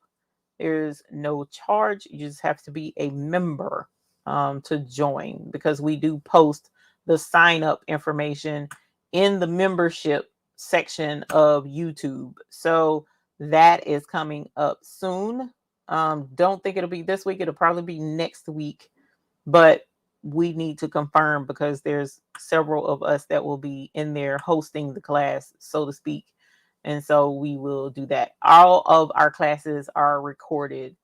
There's no charge. You just have to be a member to join, because we do post the sign up information in the membership section of YouTube. So that is coming up soon. Don't think it'll be this week. It'll probably be next week, but we need to confirm because there's several of us that will be in there hosting the class, so to speak. And so we will do that. All of our classes are recorded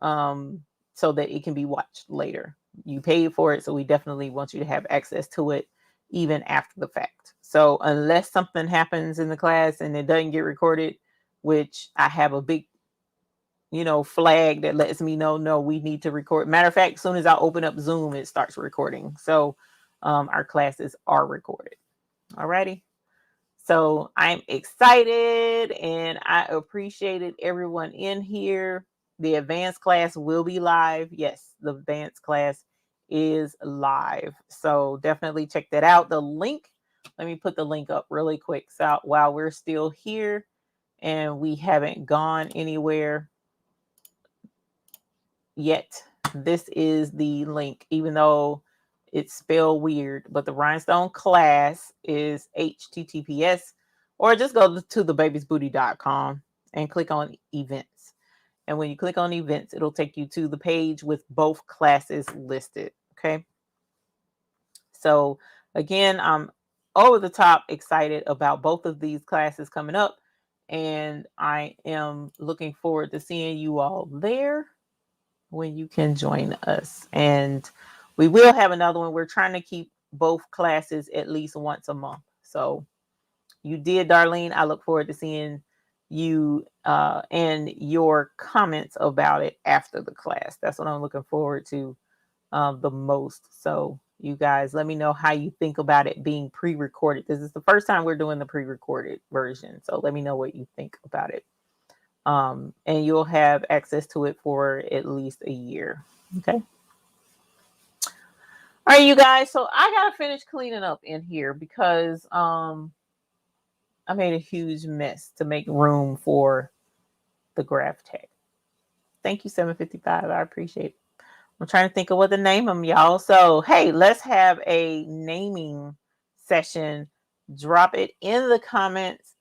so that it can be watched later. You paid for it, so we definitely want you to have access to it even after the fact. So unless something happens in the class and it doesn't get recorded, which I have a big flag that lets me know, no, we need to record. Matter of fact, as soon as I open up Zoom, it starts recording. So our classes are recorded. Alrighty. So I'm excited and I appreciated everyone in here. The advanced class will be live. Yes, the advanced class is live. So definitely check that out. The link, let me put the link up really quick. So while we're still here and we haven't gone anywhere yet, this is the link, even though it's spelled weird, but the rhinestone class is https, or just go to thebabiesbooty.com and click on events. And when you click on events, it'll take you to the page with both classes listed. Okay. So again, I'm over the top excited about both of these classes coming up, and I am looking forward to seeing you all there when you can join us. And we will have another one. We're trying to keep both classes at least once a month. So you did, Darlene. I look forward to seeing you and your comments about it after the class. That's what I'm looking forward to the most. So you guys, let me know how you think about it being pre-recorded. This is the first time we're doing the pre-recorded version. So let me know what you think about it. And you'll have access to it for at least a year. Okay. All right, you guys. So I gotta finish cleaning up in here because I made a huge mess to make room for the Graphtec. Thank you, 755. I appreciate it. I'm trying to think of what to name them, y'all. So hey, let's have a naming session. Drop it in the comments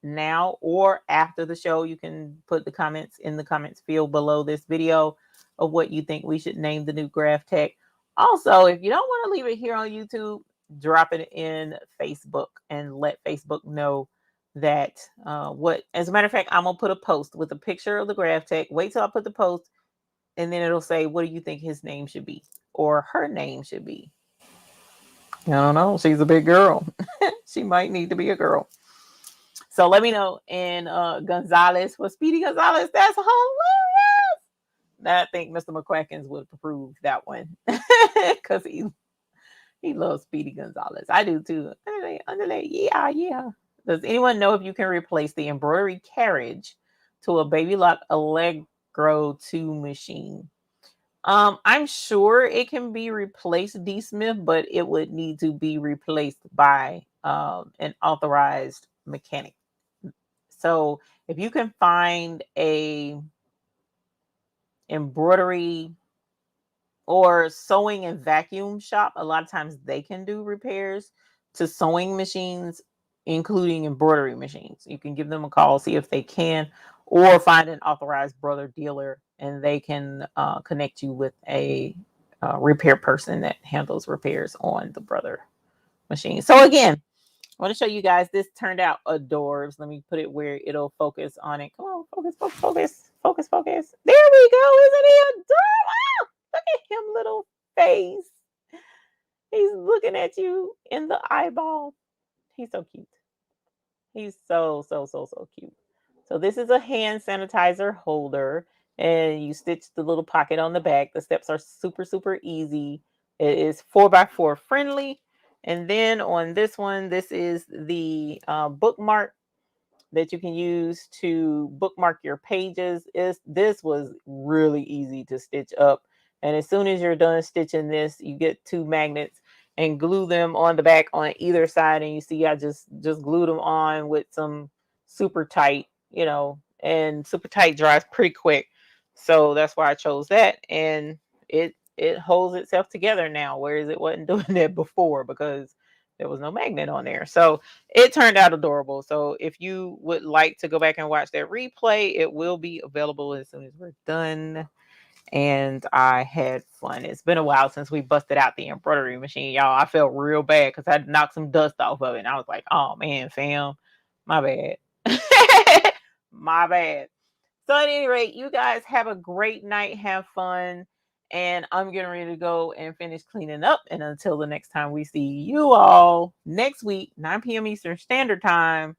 now or after the show. You can put the comments in the comments field below this video of what you think we should name the new Graphtec. Also, if you don't want to leave it here on YouTube, drop it in Facebook and let Facebook know that as a matter of fact, I'm gonna put a post with a picture of the Graphtec. Wait till I put the post, and then it'll say, what do you think his name should be or her name should be? I don't know. She's a big girl. She might need to be a girl. So let me know. And Gonzalez, for Speedy Gonzalez, that's hilarious. I think Mr. McQuackins would approve that one because he loves Speedy Gonzalez. I do too. Yeah. Does anyone know if you can replace the embroidery carriage to a Baby Lock Allegro 2 machine? I'm sure it can be replaced, D. Smith, but it would need to be replaced by an authorized mechanic. So if you can find a embroidery or sewing and vacuum shop, a lot of times they can do repairs to sewing machines, including embroidery machines. You can give them a call, see if they can, or find an authorized brother dealer, and they can connect you with a repair person that handles repairs on the brother machine. So again, I want to show you guys, this turned out adorbs. Let me put it where it'll focus on it. Come on, focus, focus, focus, focus, focus. There we go. Isn't he adorable? Look at him, little face. He's looking at you in the eyeball. He's so cute. He's so, so, so, so cute. So this is a hand sanitizer holder, and you stitch the little pocket on the back. The steps are super, super easy. It is 4x4 friendly. And then on this one, this is the bookmark that you can use to bookmark your pages. This was really easy to stitch up. And as soon as you're done stitching this, you get 2 magnets and glue them on the back on either side. And you see, I just glued them on with some super tight, and super tight dries pretty quick. So that's why I chose that. And it holds itself together now, whereas it wasn't doing that before because there was no magnet on there. So it turned out adorable. So if you would like to go back and watch that replay, it will be available as soon as we're done. And I had fun. It's been a while since we busted out the embroidery machine, y'all. I felt real bad because I had knocked some dust off of it. And I was like, oh man, fam, my bad. My bad. So at any rate, you guys have a great night. Have fun. And I'm getting ready to go and finish cleaning up. And until the next time we see you all next week, 9 p.m. Eastern Standard Time,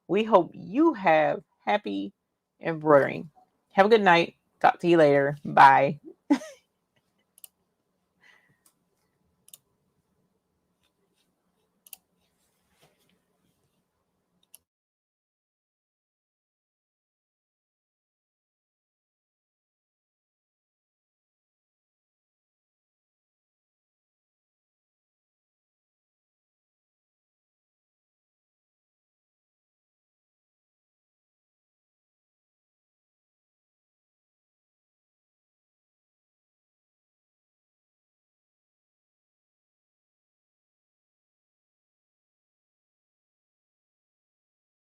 we hope you have happy embroidering. Have a good night. Talk to you later. Bye.